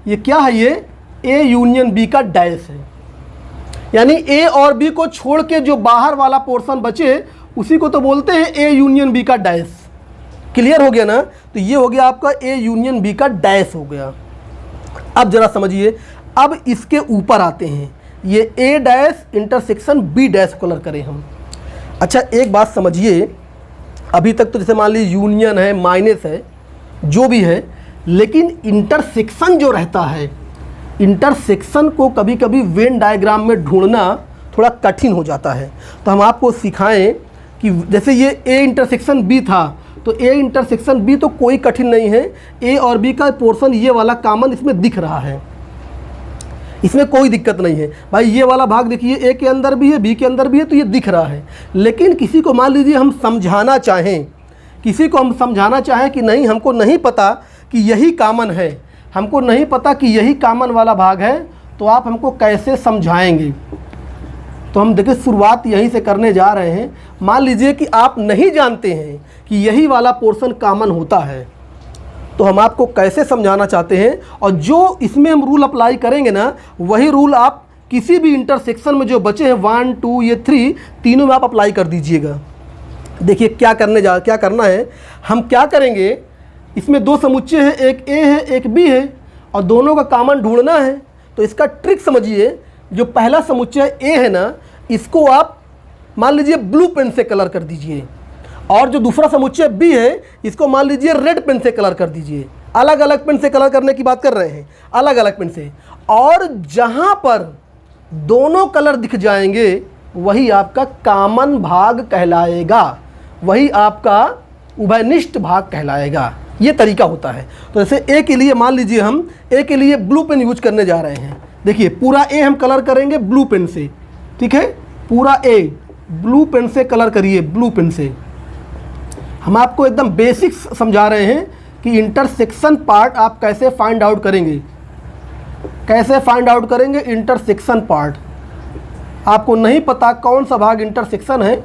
ये क्या है? ये ए यूनियन बी का डैश है। यानी ए और बी को छोड़ के जो बाहर वाला पोर्शन बचे उसी को तो बोलते हैं ए यूनियन बी का डैश। क्लियर हो गया ना? तो ये हो गया आपका ए यूनियन बी का डैश हो गया। अब जरा समझिए, अब इसके ऊपर आते हैं। ये A dash intersection B dash colour करें हम। अच्छा एक बात समझिए, अभी तक तो जैसे मान लीजिए यूनियन है, माइनस है, जो भी है, लेकिन इंटरसेक्शन जो रहता है, इंटरसेक्शन को कभी कभी वेन डायग्राम में ढूंढना थोड़ा कठिन हो जाता है। तो हम आपको सिखाएं कि जैसे ये ए इंटरसेक्शन बी था, तो ए इंटरसेक्शन बी तो कोई कठिन नहीं है। ए और बी का पोर्शन ये वाला कॉमन इसमें दिख रहा है, इसमें कोई दिक्कत नहीं है भाई। ये वाला भाग देखिए, ए के अंदर भी है, बी के अंदर भी है, तो ये दिख रहा है। लेकिन किसी को मान लीजिए हम समझाना चाहें, किसी को हम समझाना चाहें कि नहीं, हमको नहीं पता कि यही कॉमन है, हमको नहीं पता कि यही कॉमन वाला भाग है, तो आप हमको कैसे समझाएंगे? तो हम देखिए शुरुआत यहीं से करने जा रहे हैं। मान लीजिए कि आप नहीं जानते हैं कि यही वाला पोर्शन कॉमन होता है, तो हम आपको कैसे समझाना चाहते हैं, और जो इसमें हम रूल अप्लाई करेंगे ना, वही रूल आप किसी भी इंटरसेक्शन में जो बचे हैं 1 2 ये 3 तीनों में आप अप्लाई कर दीजिएगा। देखिए क्या करना है, हम क्या करेंगे, इसमें दो समुच्चय हैं, एक ए है एक बी है, और दोनों का कॉमन ढूंढना है। तो इसका ट्रिक समझिए, जो पहला समुच्चय ए है ना, इसको आप मान लीजिए ब्लू पेन से कलर कर दीजिए, और जो दूसरा समुच्चय बी है इसको मान लीजिए रेड पेन से कलर कर दीजिए। अलग अलग पेन से कलर करने की बात कर रहे हैं, अलग अलग पेन से। और जहाँ पर दोनों कलर दिख जाएंगे वही आपका कॉमन भाग कहलाएगा, वही आपका उभयनिष्ठ भाग कहलाएगा। ये तरीका होता है। तो जैसे ए के लिए मान लीजिए हम ए के लिए ब्लू पेन यूज करने जा रहे हैं। देखिए पूरा ए हम कलर करेंगे ब्लू पेन से, ठीक है? पूरा ए ब्लू पेन से कलर करिए, ब्लू पेन से। हम आपको एकदम बेसिक्स समझा रहे हैं कि इंटरसेक्शन पार्ट आप कैसे फाइंड आउट करेंगे, कैसे फाइंड आउट करेंगे इंटरसेक्शन पार्ट। आपको नहीं पता कौन सा भाग इंटरसेक्शन है,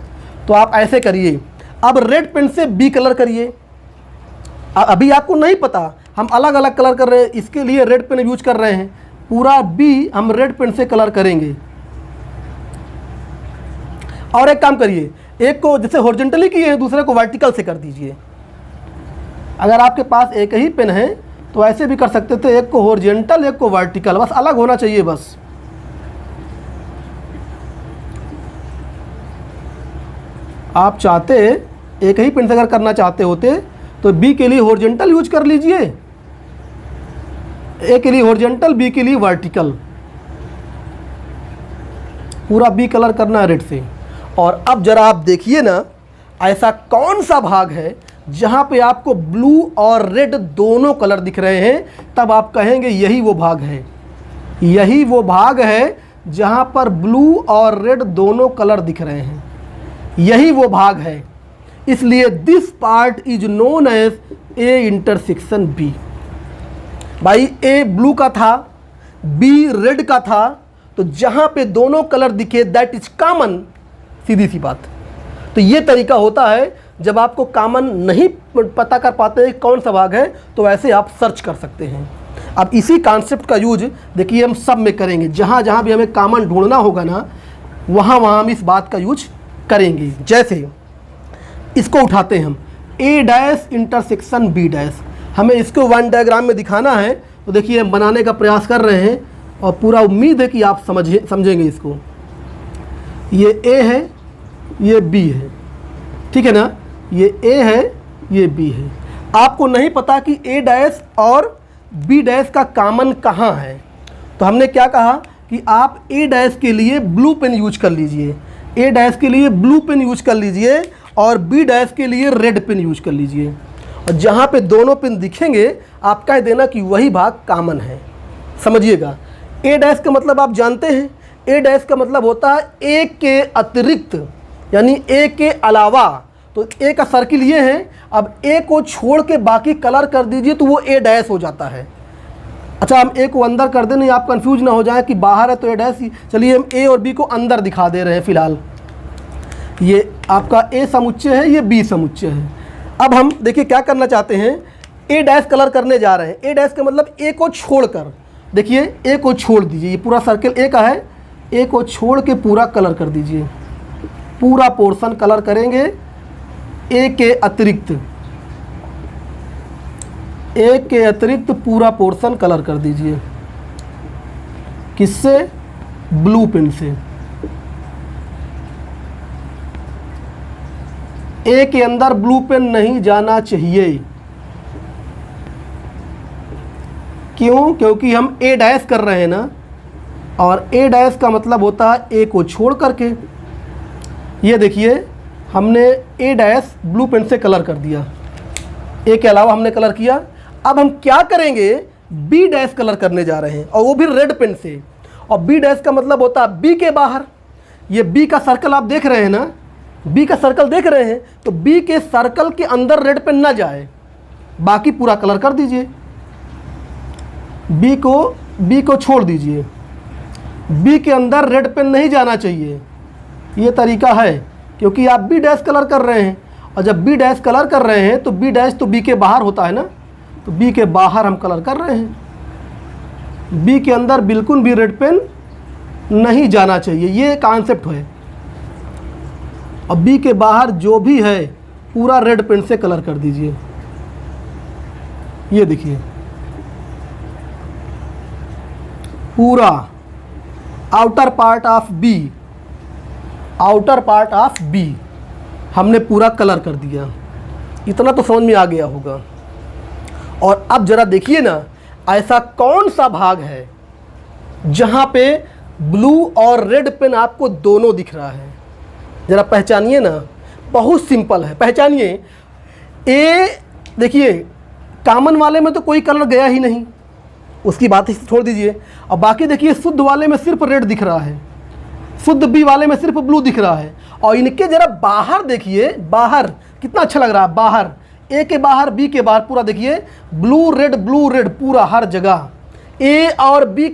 तो आप ऐसे करिए। अब रेड पेन से बी कलर करिए। अभी आपको नहीं पता, हम अलग अलग कलर कर रहे हैं, इसके लिए रेड पेन यूज कर रहे हैं। पूरा बी हम रेड पेन से कलर करेंगे। और एक काम करिए, एक को जैसे हॉरिजॉन्टली किए हैं, दूसरे को वर्टिकल से कर दीजिए। अगर आपके पास एक ही पेन है तो ऐसे भी कर सकते थे, एक को हॉरिजॉन्टल एक को वर्टिकल, बस अलग होना चाहिए बस। आप चाहते एक ही पेन से अगर करना चाहते होते तो बी के लिए हॉरिजॉन्टल यूज कर लीजिए, ए के लिए हॉरिजॉन्टल, बी के लिए वर्टिकल। पूरा बी कलर करना है रेड से। और अब जरा आप देखिए ना, ऐसा कौन सा भाग है जहाँ पे आपको ब्लू और रेड दोनों कलर दिख रहे हैं, तब आप कहेंगे यही वो भाग है। यही वो भाग है जहाँ पर ब्लू और रेड दोनों कलर दिख रहे हैं, यही वो भाग है। इसलिए this part is known as A intersection B. भाई ए ब्लू का था, बी रेड का था, तो जहाँ पे दोनों कलर दिखे दैट इज कॉमन, सीधी सी बात। तो ये तरीका होता है जब आपको कॉमन नहीं पता कर पाते हैं कौन सा भाग है, तो ऐसे आप सर्च कर सकते हैं। अब इसी कॉन्सेप्ट का यूज देखिए हम सब में करेंगे, जहाँ जहाँ भी हमें कॉमन ढूंढना होगा ना, वहाँ वहाँ हम इस बात का यूज करेंगे। जैसे इसको उठाते हैं हम, ए डैश इंटरसेक्शन बी डैश, हमें इसको वन डायग्राम में दिखाना है, तो देखिए हम बनाने का प्रयास कर रहे हैं और पूरा उम्मीद है कि आप समझेंगे इसको। ये ए है, ये बी है, ठीक है ना, ये ए है, ये बी है। आपको नहीं पता कि ए डैश और बी डैश का कॉमन कहाँ है, तो हमने क्या कहा कि आप ए डैश के लिए ब्लू पेन यूज कर लीजिए, ए डैश के लिए ब्लू पेन यूज कर लीजिए और बी डैश के लिए रेड पेन यूज कर लीजिए। और जहाँ पे दोनों पेन दिखेंगे आप कह देना कि वही भाग कॉमन है। समझिएगा, ए डैश का मतलब आप जानते हैं, ए डैश का मतलब होता है ए के अतिरिक्त, यानी ए के अलावा। तो ए का सर्किल ये है, अब ए को छोड़ के बाकी कलर कर दीजिए तो वो ए डैश हो जाता है। अच्छा, हम ए को अंदर कर दें, नहीं आप कंफ्यूज ना हो जाए कि बाहर है तो ए डैश ही। चलिए हम ए और बी को अंदर दिखा दे रहे हैं फिलहाल। ये आपका ए समुच्चय है, ये बी समुच्चय है। अब हम देखिए क्या करना चाहते हैं, ए डैश कलर करने जा रहे हैं। ए डैश का मतलब ए को छोड़कर, देखिए ए को छोड़ दीजिए, ये पूरा सर्किल ए का है, ए को छोड़ के पूरा कलर कर दीजिए, पूरा पोर्शन कलर करेंगे ए के अतिरिक्त, ए के अतिरिक्त पूरा पोर्शन कलर कर दीजिए। किससे? ब्लू पेन से। ए के अंदर ब्लू पेन नहीं जाना चाहिए। क्यों? क्योंकि हम ए डैश कर रहे हैं ना, और ए डैश का मतलब होता है ए को छोड़ करके। ये देखिए हमने ए डैश ब्लू पेन से कलर कर दिया, ए के अलावा हमने कलर किया। अब हम क्या करेंगे, बी डैश कलर करने जा रहे हैं, और वो भी रेड पेन से। और बी डैश का मतलब होता है बी के बाहर। ये बी का सर्कल आप देख रहे हैं ना, बी का सर्कल देख रहे हैं, तो बी के सर्कल के अंदर रेड पेन ना जाए, बाकी पूरा कलर कर दीजिए। बी को छोड़ दीजिए, बी के अंदर रेड पेन नहीं जाना चाहिए। ये तरीका है, क्योंकि आप बी डैश कलर कर रहे हैं, और जब बी डैश कलर कर रहे हैं तो बी डैश तो बी के बाहर होता है ना, तो बी के बाहर हम कलर कर रहे हैं। बी के अंदर बिल्कुल भी रेड पेन नहीं जाना चाहिए, ये कॉन्सेप्ट है। और बी के बाहर जो भी है पूरा रेड पेन से कलर कर दीजिए। ये देखिए पूरा outer part of B, outer part of B हमने पूरा कलर कर दिया। इतना तो समझ में आ गया होगा। और अब जरा देखिए ना, ऐसा कौन सा भाग है जहां पे ब्लू और रेड पेन आपको दोनों दिख रहा है, जरा पहचानिए ना। बहुत सिंपल है, पहचानिए। ए देखिए कॉमन वाले में तो कोई कलर गया ही नहीं, उसकी बात ही छोड़ दीजिए। और बाकी देखिए शुद्ध वाले में सिर्फ रेड दिख रहा है, शुद्ध बी वाले में सिर्फ ब्लू दिख रहा है। और इनके जरा बाहर देखिए, बाहर कितना अच्छा लग रहा है। बाहर ए के बाहर, बी के बाहर पूरा देखिए ब्लू रेड पूरा हर जगह। ए और बी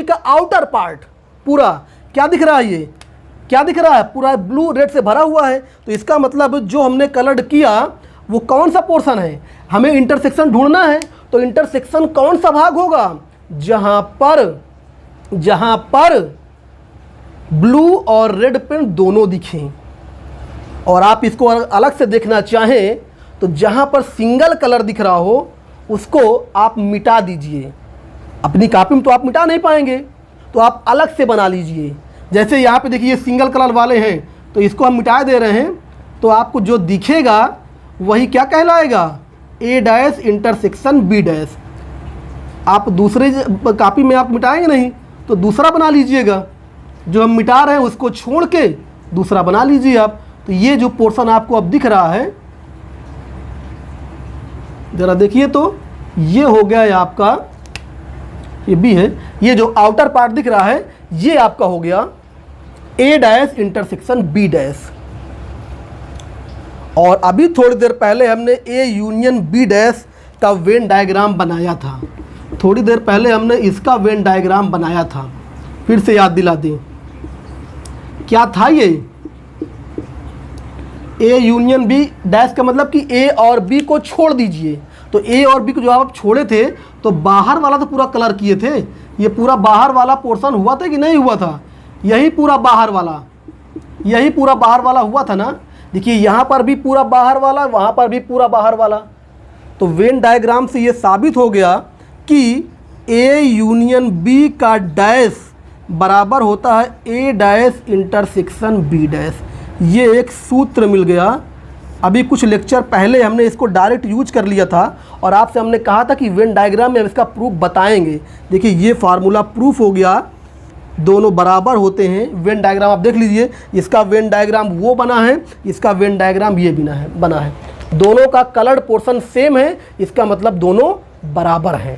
का आउटर पार्ट पूरा क्या दिख रहा है, ये क्या दिख रहा है, पूरा ब्लू रेड से भरा हुआ है। तो इसका मतलब जो हमने कलर्ड किया वो कौन सा पोर्शन है, हमें इंटरसेक्शन ढूंढना है। तो इंटरसेक्शन कौन सा भाग होगा, जहां पर ब्लू और रेड पेन दोनों दिखें। और आप इसको अलग से देखना चाहें तो जहां पर सिंगल कलर दिख रहा हो उसको आप मिटा दीजिए। अपनी कॉपी में तो आप मिटा नहीं पाएंगे, तो आप अलग से बना लीजिए। जैसे यहाँ पे देखिए सिंगल कलर वाले हैं, तो इसको हम मिटा दे रहे हैं, तो आपको जो दिखेगा वही क्या कहलाएगा, ए डैश इंटरसेक्शन बी डैश। आप दूसरे कॉपी में आप मिटाएंगे नहीं, तो दूसरा बना लीजिएगा। जो हम मिटा रहे हैं उसको छोड़ के दूसरा बना लीजिए आप। तो ये जो पोर्शन आपको अब दिख रहा है, ज़रा देखिए, तो ये हो गया है आपका, ये बी है। ये जो आउटर पार्ट दिख रहा है ये आपका हो गया ए डैश इंटरसेक्शन बी डैश। और अभी थोड़ी देर पहले हमने ए यूनियन बी डैश का वेन डायग्राम बनाया था। थोड़ी देर पहले हमने इसका वेन डायग्राम बनाया था, फिर से याद दिला दें। क्या था ये, ए यूनियन बी डैश का मतलब कि ए और बी को छोड़ दीजिए। तो ए और बी को जो आप छोड़े थे तो बाहर वाला तो पूरा कलर किए थे, ये पूरा बाहर वाला पोर्शन हुआ था कि नहीं हुआ था? यही पूरा बाहर वाला, यही पूरा बाहर वाला हुआ था ना। देखिए यहाँ पर भी पूरा बाहर वाला, वहाँ पर भी पूरा बाहर वाला। तो वेन डायग्राम से ये साबित हो गया कि ए यूनियन बी का डैश बराबर होता है ए डैश इंटरसेक्शन बी डैश। ये एक सूत्र मिल गया। अभी कुछ लेक्चर पहले हमने इसको डायरेक्ट यूज कर लिया था और आपसे हमने कहा था कि वेन डायग्राम में हम इसका प्रूफ बताएंगे। देखिए ये फार्मूला प्रूफ हो गया, दोनों बराबर होते हैं। वेन डायग्राम आप देख लीजिए, इसका वेन डायग्राम वो बना है, इसका वेन डायग्राम ये बना है। दोनों का कलर्ड पोर्शन सेम है, इसका मतलब दोनों बराबर हैं।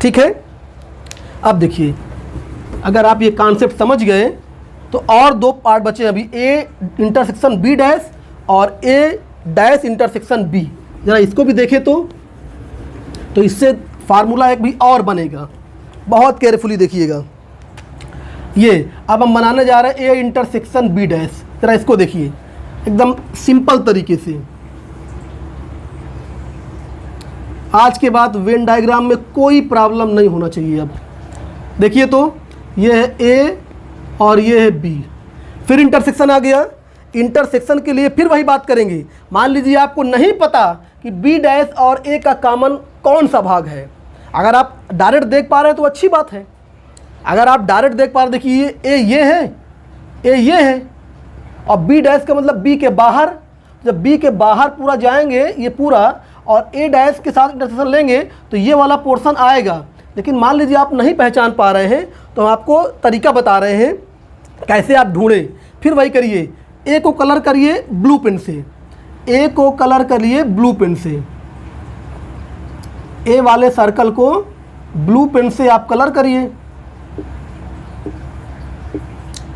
ठीक है, अब देखिए अगर आप ये कॉन्सेप्ट समझ गए तो और दो पार्ट बचे अभी, ए इंटरसेक्शन बी डैश और ए डैश इंटरसेक्शन बी। ज़रा इसको भी देखें तो इससे फार्मूला एक भी और बनेगा। बहुत केयरफुली देखिएगा। ये अब हम बनाने जा रहे हैं ए इंटरसेक्शन बी डैश। ज़रा इसको देखिए एकदम सिंपल तरीके से। आज के बाद वेन डायग्राम में कोई प्रॉब्लम नहीं होना चाहिए। अब देखिए तो ये है ए और ये है बी, फिर इंटरसेक्शन आ गया। इंटरसेक्शन के लिए फिर वही बात करेंगे। मान लीजिए आपको नहीं पता कि बी डैश और ए का कॉमन कौन सा भाग है। अगर आप डायरेक्ट देख पा रहे हैं तो अच्छी बात है। अगर आप डायरेक्ट देख पा रहे, देखिए ए ये है, ए ये है और बी डैश का मतलब बी के बाहर। जब बी के बाहर पूरा जाएंगे ये पूरा और ए डैश के साथ इंटरसेक्शन लेंगे तो ये वाला पोर्शन आएगा। लेकिन मान लीजिए आप नहीं पहचान पा रहे हैं तो हम आपको तरीका बता रहे हैं कैसे आप ढूंढें। फिर वही करिए, ए को कलर करिए ब्लू पेन से, ए को कलर करिए ब्लू पेन से। ए वाले सर्कल को ब्लू पेन से आप कलर करिए,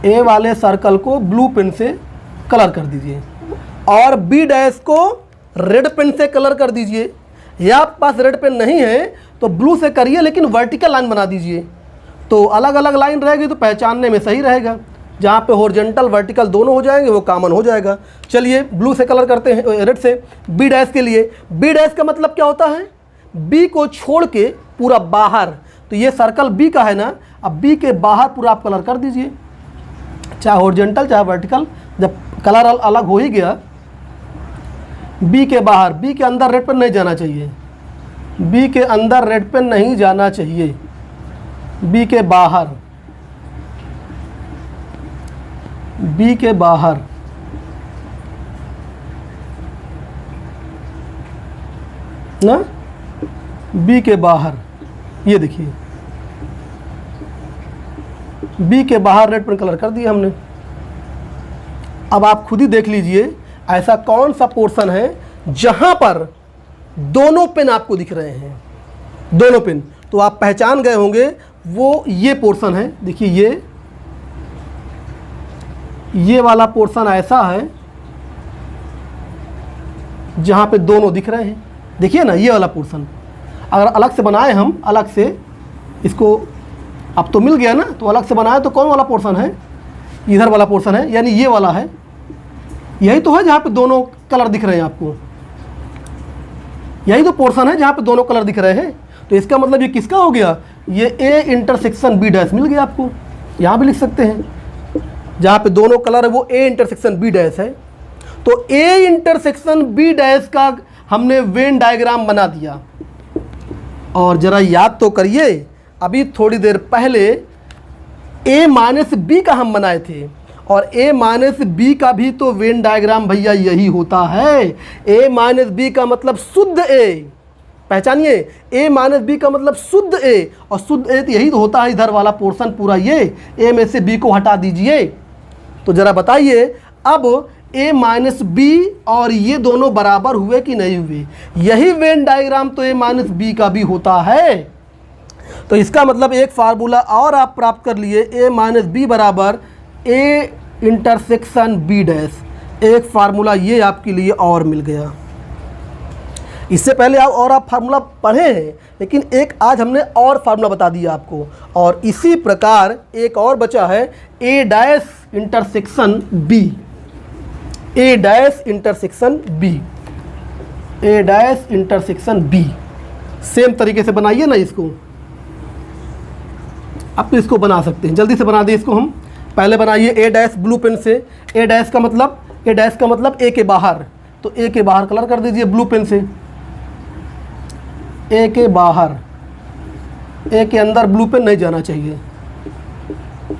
ए वाले सर्कल को ब्लू पेन से कलर कर दीजिए और बी डैश को रेड पेन से कलर कर दीजिए। या आपके पास रेड पेन नहीं है तो ब्लू से करिए, लेकिन वर्टिकल लाइन बना दीजिए तो अलग अलग लाइन रहेगी तो पहचानने में सही रहेगा। जहाँ पे हॉरिजॉन्टल वर्टिकल दोनों हो जाएंगे वो कॉमन हो जाएगा। चलिए ब्लू से कलर करते हैं, रेड से। बी डैश के लिए, बी डैश का मतलब क्या होता है? बी को छोड़ के पूरा बाहर। तो ये सर्कल बी का है ना, अब बी के बाहर पूरा आप कलर कर दीजिए, चाहे हॉरिजॉन्टल चाहे वर्टिकल। जब कलर अलग हो ही गया, बी के बाहर, बी के अंदर रेड पेन नहीं जाना चाहिए, बी के अंदर रेड पेन नहीं जाना चाहिए, बी के बाहर, बी के बाहर। ना, बी के बाहर, ये देखिए बी के बाहर रेड पेन कलर कर दिया हमने। अब आप खुद ही देख लीजिए ऐसा कौन सा पोर्शन है जहां पर दोनों पेन आपको दिख रहे हैं, दोनों पेन। तो आप पहचान गए होंगे वो ये पोर्शन है। देखिए ये वाला पोर्शन ऐसा है जहां पे दोनों दिख रहे हैं। देखिए ना ये वाला पोर्शन। अगर अलग से बनाए हम, अलग से इसको, अब तो मिल गया ना, तो अलग से बनाए तो कौन वाला पोर्शन है? इधर वाला पोर्शन है, यानी ये वाला है। यही तो है जहाँ पे दोनों कलर दिख रहे हैं आपको, यही तो पोर्शन है जहाँ पे दोनों कलर दिख रहे हैं। तो इसका मतलब ये किसका हो गया? ये ए इंटरसेक्शन बी डैश मिल गया आपको। यहाँ भी लिख सकते हैं, जहाँ पे दोनों कलर है वो ए इंटरसेक्शन बी डैश है। तो ए इंटरसेक्शन बी डैश का हमने वेन डायग्राम बना दिया। और ज़रा याद तो करिए, अभी थोड़ी देर पहले ए माइनस बी का हम बनाए थे और ए माइनस बी का भी तो वेन डायग्राम भैया यही होता है। ए माइनस बी का मतलब शुद्ध ए, पहचानिए, ए माइनस बी का मतलब शुद्ध ए, और शुद्ध ए तो यही तो होता है इधर वाला पोर्शन पूरा। ये ए में से बी को हटा दीजिए। तो ज़रा बताइए अब ए माइनस बी और ये दोनों बराबर हुए कि नहीं हुए? यही वेन डायग्राम तो ए माइनस बी का भी होता है। तो इसका मतलब एक फार्मूला और आप प्राप्त कर लिए, ए माइनस बी बराबर ए इंटरसेक्शन बी डैश। एक फार्मूला ये आपके लिए और मिल गया। इससे पहले आप फार्मूला पढ़े हैं, लेकिन एक आज हमने और फार्मूला बता दिया आपको। और इसी प्रकार एक और बचा है ए डैश इंटरसेक्शन बी, ए डैश इंटरसेक्शन बी, ए डैश इंटरसेक्शन बी। सेम तरीके से बनाइए ना इसको। अब तो इसको बना सकते हैं, जल्दी से बना दिए इसको हम। पहले बनाइए ए डैश ब्लू पेन से। ए डैश का मतलब ए के बाहर, तो ए के बाहर कलर कर दीजिए ब्लू पेन से। ए के बाहर, ए के अंदर ब्लू पेन नहीं जाना चाहिए,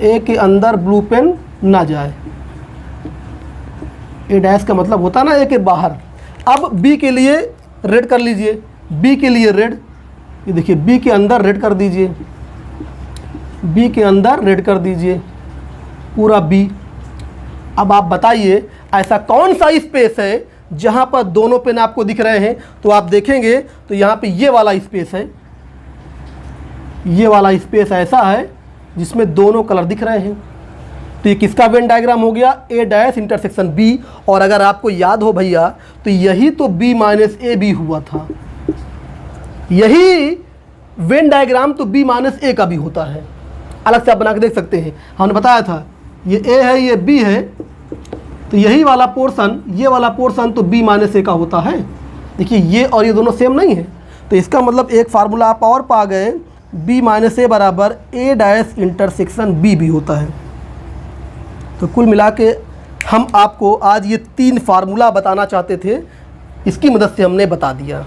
ए के अंदर ब्लू पेन ना जाए। ए डैश का मतलब होता ना ए के बाहर। अब बी के लिए रेड कर लीजिए, बी के लिए रेड, ये देखिए बी के अंदर रेड कर दीजिए, बी के अंदर रेड कर दीजिए पूरा बी। अब आप बताइए ऐसा कौन सा स्पेस है जहाँ पर दोनों पेन आपको दिख रहे हैं? तो आप देखेंगे तो यहाँ पे ये वाला स्पेस है, ये वाला स्पेस ऐसा है जिसमें दोनों कलर दिख रहे हैं। तो ये किसका वेन डायग्राम हो गया? ए डैश इंटरसेक्शन बी। और अगर आपको याद हो भैया तो यही तो बी माइनस ए बी हुआ था, यही वेन डायग्राम तो बी माइनस ए का भी होता है। अलग से आप बना के देख सकते हैं, हमने बताया था ये ए है ये बी है, तो यही वाला पोर्शन, ये वाला पोर्शन तो बी माइनस ए का होता है। देखिए ये और ये दोनों सेम नहीं है, तो इसका मतलब एक फार्मूला आप और पा गए, बी माइनस ए बराबर ए डैश इंटरसेक्शन बी भी होता है। तो कुल मिला के हम आपको आज ये 3 फार्मूला बताना चाहते थे, इसकी मदद से हमने बता दिया।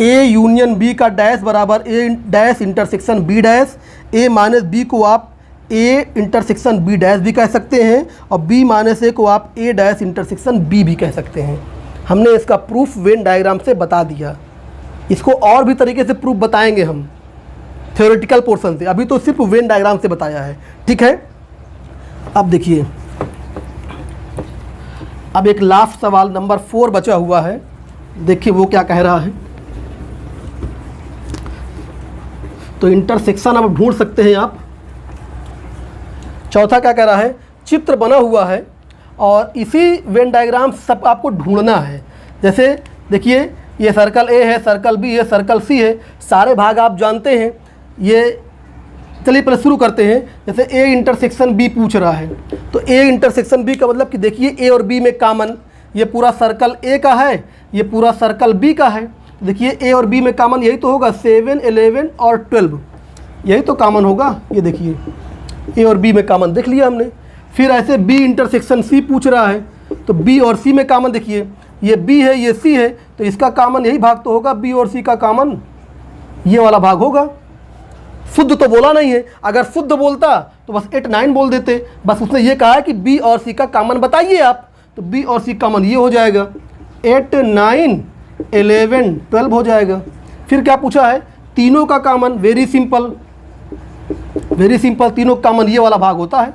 ए यूनियन बी का डैश बराबर ए डैश इंटरसेक्शन बी डैश। ए माइनस बी को आप ए इंटरसेक्शन बी डैश भी कह सकते हैं, और बी माइनस ए को आप ए डैश इंटरसेक्शन बी भी कह सकते हैं। हमने इसका प्रूफ वेन डायग्राम से बता दिया। इसको और भी तरीके से प्रूफ बताएंगे हम थ्योरेटिकल पोर्शन से, अभी तो सिर्फ वेन डायग्राम से बताया है। ठीक है, अब देखिए, अब एक लास्ट सवाल नंबर 4 बचा हुआ है, देखिए वो क्या कह रहा है। तो इंटरसेक्शन अब ढूंढ सकते हैं आप। चौथा क्या कह रहा है? चित्र बना हुआ है और इसी वेन डायग्राम सब आपको ढूंढना है। जैसे देखिए ये सर्कल ए है, सर्कल बी है, सर्कल सी है, सारे भाग आप जानते हैं। ये चलिए पहले शुरू करते हैं। जैसे ए इंटरसेक्शन बी पूछ रहा है, तो ए इंटरसेक्शन बी का मतलब कि देखिए ए और बी में कॉमन, ये पूरा सर्कल ए का है, ये पूरा सर्कल बी का है। देखिए ए और बी में कॉमन यही तो होगा, 7, 11 और 12, यही तो कॉमन होगा। ये देखिए ए और बी में कॉमन देख लिया हमने। फिर ऐसे बी इंटरसेक्शन सी पूछ रहा है, तो बी और सी में कॉमन देखिए, ये बी है ये सी है, तो इसका कॉमन यही भाग तो होगा, बी और सी का कॉमन ये वाला भाग होगा। शुद्ध तो बोला नहीं है, अगर शुद्ध बोलता तो बस 8, 9 बोल देते। बस उसने ये कहा है कि बी और सी का कॉमन बताइए आप, तो बी और सी कॉमन ये हो जाएगा, 8, 9, 11, 12 हो जाएगा। फिर क्या पूछा है? तीनों का common, very simple, very simple, तीनों कॉमन ये वाला भाग होता है,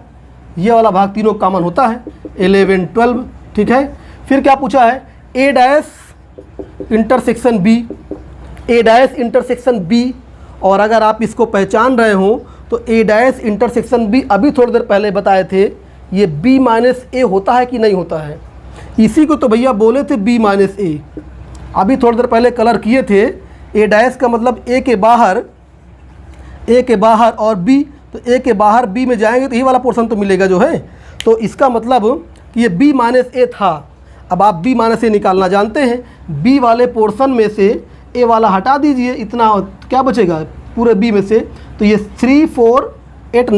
ये वाला भाग तीनों कॉमन होता है, 11, 12। ठीक है, फिर क्या पूछा है? ए डैश इंटरसेक्शन बी, ए डैश इंटरसेक्शन बी। और अगर आप इसको पहचान रहे हो तो ए डैश इंटरसेक्शन बी अभी थोड़ी देर पहले बताए थे, ये बी माइनस ए होता है कि नहीं होता है? इसी को तो भैया बोले थे बी माइनस ए, अभी थोड़ी देर पहले कलर किए थे। ए डैश का मतलब ए के बाहर, ए के बाहर और बी, तो ए के बाहर बी में जाएंगे तो यही वाला पोर्शन तो मिलेगा जो है। तो इसका मतलब कि ये बी माइनस ए था। अब आप बी माइनस ए निकालना जानते हैं, बी वाले पोर्शन में से ए वाला हटा दीजिए, इतना क्या बचेगा पूरे बी में से? तो ये 3, 4, 8,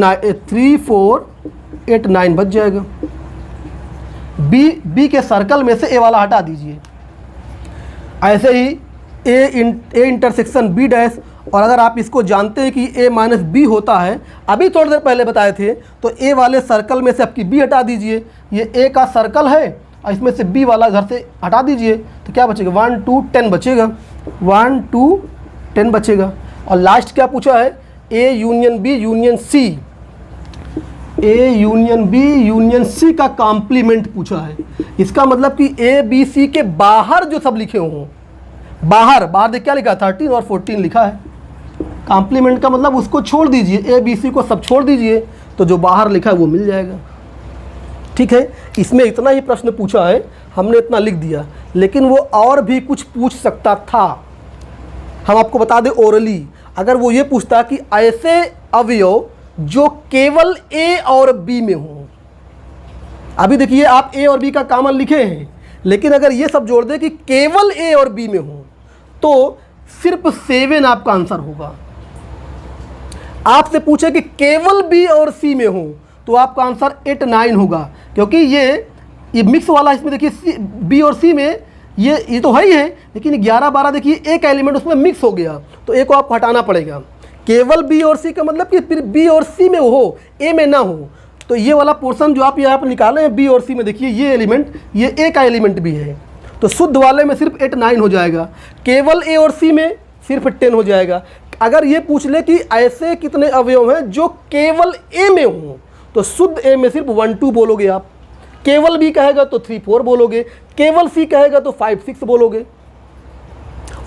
9 बच जाएगा। बी के सर्कल में से ए वाला हटा दीजिए। ऐसे ही ए इंटरसेक्शन बी डैश, और अगर आप इसको जानते हैं कि ए माइनस बी होता है, अभी थोड़ी देर पहले बताए थे, तो ए वाले सर्कल में से आपकी बी हटा दीजिए। ये ए का सर्कल है और इसमें से बी वाला घर से हटा दीजिए, तो क्या बचेगा? 1, 2, 10 बचेगा, 1, 2, 10 बचेगा। और लास्ट क्या पूछा है? A union B union C, A union B union C का कॉम्प्लीमेंट पूछा है। इसका मतलब कि ए बी सी के बाहर जो सब लिखे हों, बाहर देख क्या लिखा है? 13 और 14 लिखा है। कॉम्प्लीमेंट का मतलब उसको छोड़ दीजिए, ए बी सी को सब छोड़ दीजिए, तो जो बाहर लिखा है वो मिल जाएगा। ठीक है, इसमें इतना ही प्रश्न पूछा है, हमने इतना लिख दिया, लेकिन वो और भी कुछ पूछ सकता था। हम आपको बता दें ओरली, अगर वो ये पूछता कि ऐसे अवयव जो केवल ए और बी में हो। अभी देखिए आप ए और बी का कॉमन लिखे हैं, लेकिन अगर ये सब जोड़ दे कि केवल ए और बी में हो, तो सिर्फ 7 आपका आंसर होगा। आपसे पूछे कि केवल बी और सी में हो तो आपका आंसर 8 9 होगा, क्योंकि ये मिक्स वाला, इसमें देखिए बी और सी में ये तो है ही है, लेकिन 11 12 देखिए एक एलिमेंट उसमें मिक्स हो गया, तो एक को आपको हटाना पड़ेगा। केवल बी और सी का मतलब कि फिर बी और सी में हो, ए में ना हो। तो ये वाला पोर्शन जो आप यहाँ पर निकाले हैं बी और सी में, देखिए ये एलिमेंट, ये ए का एलिमेंट भी है, तो शुद्ध वाले में सिर्फ 8 9 हो जाएगा। केवल ए और सी में सिर्फ 10 हो जाएगा। अगर ये पूछ ले कि ऐसे कितने अवयव हैं जो केवल ए में हों, तो शुद्ध ए में सिर्फ 1 2 बोलोगे आप। केवल बी कहेगा तो 3 4 बोलोगे, केवल सी कहेगा तो 5 6 बोलोगे,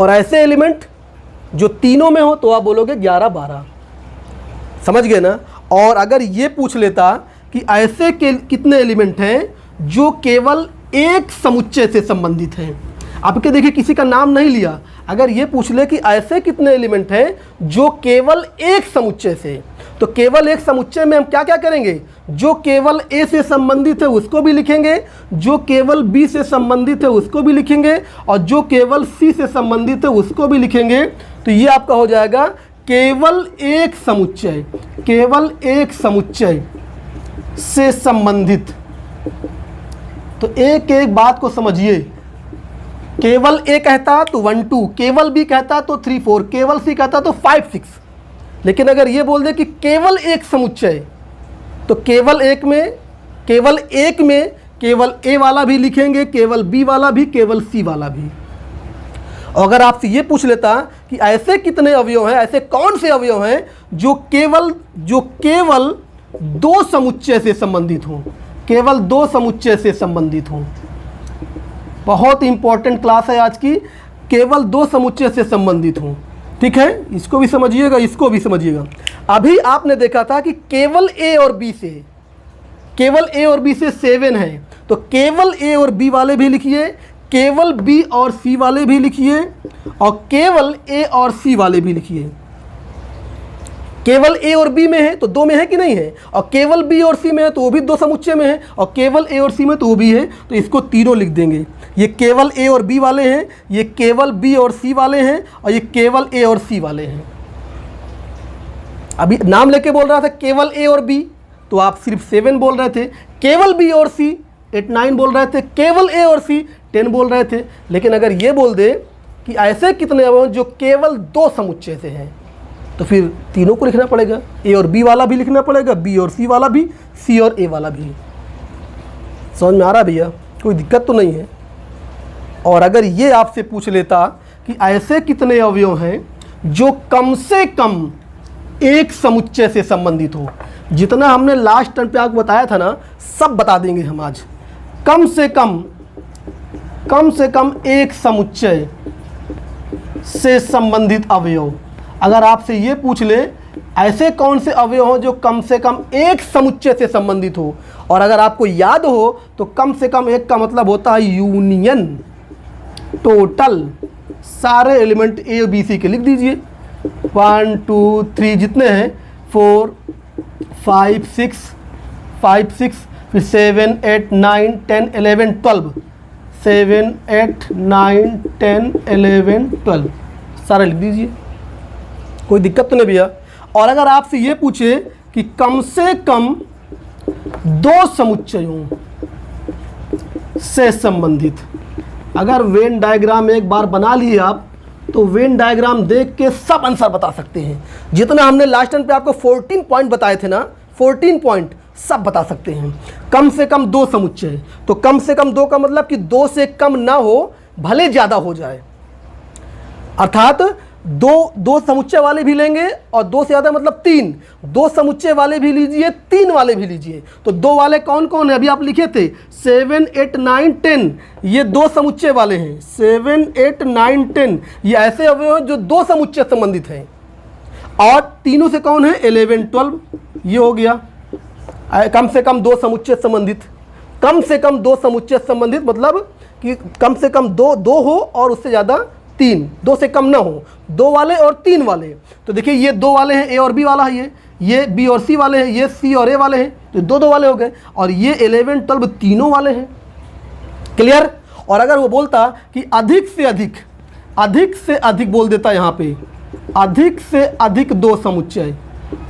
और ऐसे एलिमेंट जो तीनों में हो तो आप बोलोगे 11 12। समझ गए ना। और अगर ये पूछ लेता कि ऐसे के कितने एलिमेंट हैं जो केवल एक समुच्चय से संबंधित हैं, आपके देखिए किसी का नाम नहीं लिया, अगर ये पूछ ले कि ऐसे कितने एलिमेंट हैं जो केवल एक समुच्चय से, तो केवल एक समुच्चय में हम क्या क्या करेंगे, जो केवल ए से संबंधित है उसको भी लिखेंगे, जो केवल बी से संबंधित है उसको भी लिखेंगे, और जो केवल सी से संबंधित है उसको भी लिखेंगे। तो ये आपका हो जाएगा केवल एक समुच्चय, केवल एक समुच्चय से संबंधित। तो एक एक बात को समझिए, केवल ए कहता तो 1 2, केवल बी कहता तो 3 4, केवल सी कहता तो 5 6। लेकिन अगर ये बोल दे कि केवल एक समुच्चय, तो केवल एक में केवल ए वाला भी लिखेंगे, केवल बी वाला भी, केवल सी वाला भी। और अगर आपसे ये पूछ लेता कि ऐसे कितने अवयव हैं, ऐसे कौन से अवयव हैं जो केवल 2 समुच्चय से संबंधित हों, केवल 2 समुच्चय से संबंधित हों। बहुत इंपॉर्टेंट क्लास है आज की, केवल 2 समुच्चय से संबंधित हों। ठीक है, इसको भी समझिएगा, इसको भी समझिएगा। अभी आपने देखा था कि केवल ए और बी से 7 है, तो केवल ए और बी वाले भी लिखिए, केवल बी और सी वाले भी लिखिए, और केवल ए और सी वाले भी लिखिए। केवल ए और बी में है तो 2 में है कि नहीं है, और केवल बी और सी में है तो वो भी 2 समुच्चय में है, और केवल ए और सी में तो वो भी है, तो इसको तीनों लिख देंगे। ये केवल ए और बी वाले हैं, ये केवल बी और सी वाले हैं, और ये केवल ए और सी वाले हैं। अभी नाम लेके बोल रहा था केवल ए और बी, तो आप सिर्फ 7 बोल रहे थे, केवल बी और सी 8 9 बोल रहे थे, केवल ए और सी 10 बोल रहे थे। लेकिन अगर ये बोल दे कि ऐसे कितने अवयव जो केवल 2 समुच्चय से हैं, तो फिर तीनों को लिखना पड़ेगा, ए और बी वाला भी लिखना पड़ेगा, बी और सी वाला भी, सी और ए वाला भी। समझ में आ रहा भैया, कोई दिक्कत तो नहीं है। और अगर ये आपसे पूछ लेता कि ऐसे कितने अवयव हैं जो कम से कम एक समुच्चय से संबंधित हो, जितना हमने लास्ट टर्म पे आपको बताया था ना, सब बता देंगे हम आज। कम से कम एक समुच्चय से संबंधित अवयव। अगर आपसे ये पूछ ले ऐसे कौन से अवयव हो जो कम से कम एक समुच्चय से संबंधित हो, और अगर आपको याद हो तो कम से कम एक का मतलब होता है यूनियन, टोटल सारे एलिमेंट ए बी सी के लिख दीजिए। 1 2 3 जितने हैं, 4 5 6, फिर 7 8 9 10 11 12, 7 8 9 10 11 12 सारे लिख दीजिए, कोई दिक्कत तो नहीं भैया। और अगर आपसे ये पूछे कि कम से कम 2 समुच्चयों से संबंधित, अगर वेन डायग्राम एक बार बना लिए आप, तो वेन डायग्राम देख के सब आंसर बता सकते हैं। जितना हमने लास्ट टाइम पे आपको 14 पॉइंट बताए थे ना, 14 पॉइंट सब बता सकते हैं। कम से कम 2 समुच्चय, तो कम से कम 2 का मतलब कि 2 से कम ना हो, भले ज़्यादा हो जाए, अर्थात दो समुच्चय वाले भी लेंगे, और 2 से ज़्यादा मतलब 3, 2 समुच्चय वाले भी लीजिए, 3 वाले भी लीजिए। तो 2 वाले कौन कौन है, अभी आप लिखे थे 7 8 9 10, ये 2 समुच्चय वाले हैं। 7 8 9 10 ये ऐसे अवयव हैं जो 2 समुच्चय संबंधित हैं, और तीनों से कौन है 11 12, ये हो गया। कम से कम 2 समुच्चय संबंधित, कम से कम 2 समुच्चय संबंधित मतलब कि कम से कम 2 हो और उससे ज़्यादा 3, 2 से कम ना हो, 2 वाले और 3 वाले। तो देखिए ये 2 वाले हैं, ए और बी वाला है, ये बी और सी वाले हैं, ये सी और ए वाले हैं, तो 2 वाले हो गए, और ये 11 12 तीनों वाले हैं। क्लियर। और अगर वो बोलता कि अधिक अधिक से अधिक बोल देता है यहाँ पे, अधिक से अधिक दो समुच्चय।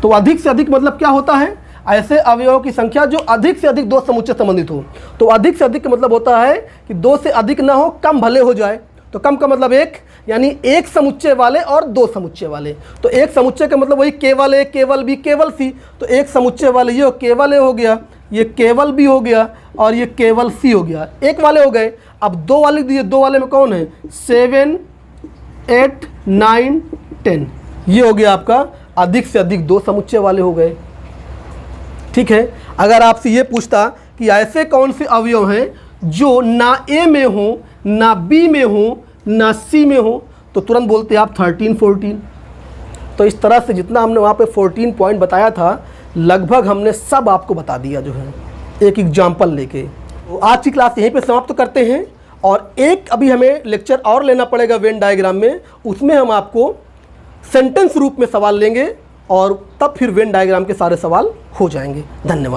तो अधिक से अधिक मतलब क्या होता है, ऐसे अवयवों की संख्या जो अधिक से अधिक दो समुच्चय संबंधित हो। तो अधिक से अधिक का मतलब होता है कि दो से अधिक ना हो, कम भले हो जाए। तो कम का मतलब एक, यानी एक समुच्चय वाले और दो समुच्चय वाले। तो एक समुच्चय का मतलब वही केवल ए, केवल बी, केवल सी। तो एक समुच्चय वाले ये केवल ए हो गया, ये केवल बी हो गया और ये केवल सी हो गया, एक वाले हो गए। अब दो वाले दिए, दो वाले में कौन है, 7, 8, 9, 10, ये हो गया आपका अधिक से अधिक दो समुच्चय वाले हो गए। ठीक है। अगर आपसे ये पूछता कि ऐसे कौन से अवयव हैं जो ना ए में हो, ना बी में हो, ना सी में हो, तो तुरंत बोलते आप 13, 14। तो इस तरह से जितना हमने वहाँ पे 14 पॉइंट बताया था, लगभग हमने सब आपको बता दिया जो है, एक एग्जाम्पल लेके। तो आज की क्लास यहीं पे समाप्त करते हैं और एक अभी हमें लेक्चर और लेना पड़ेगा वेन डायग्राम में, उसमें हम आपको सेंटेंस रूप में सवाल लेंगे और तब फिर वेन डायग्राम के सारे सवाल हो जाएंगे। धन्यवाद।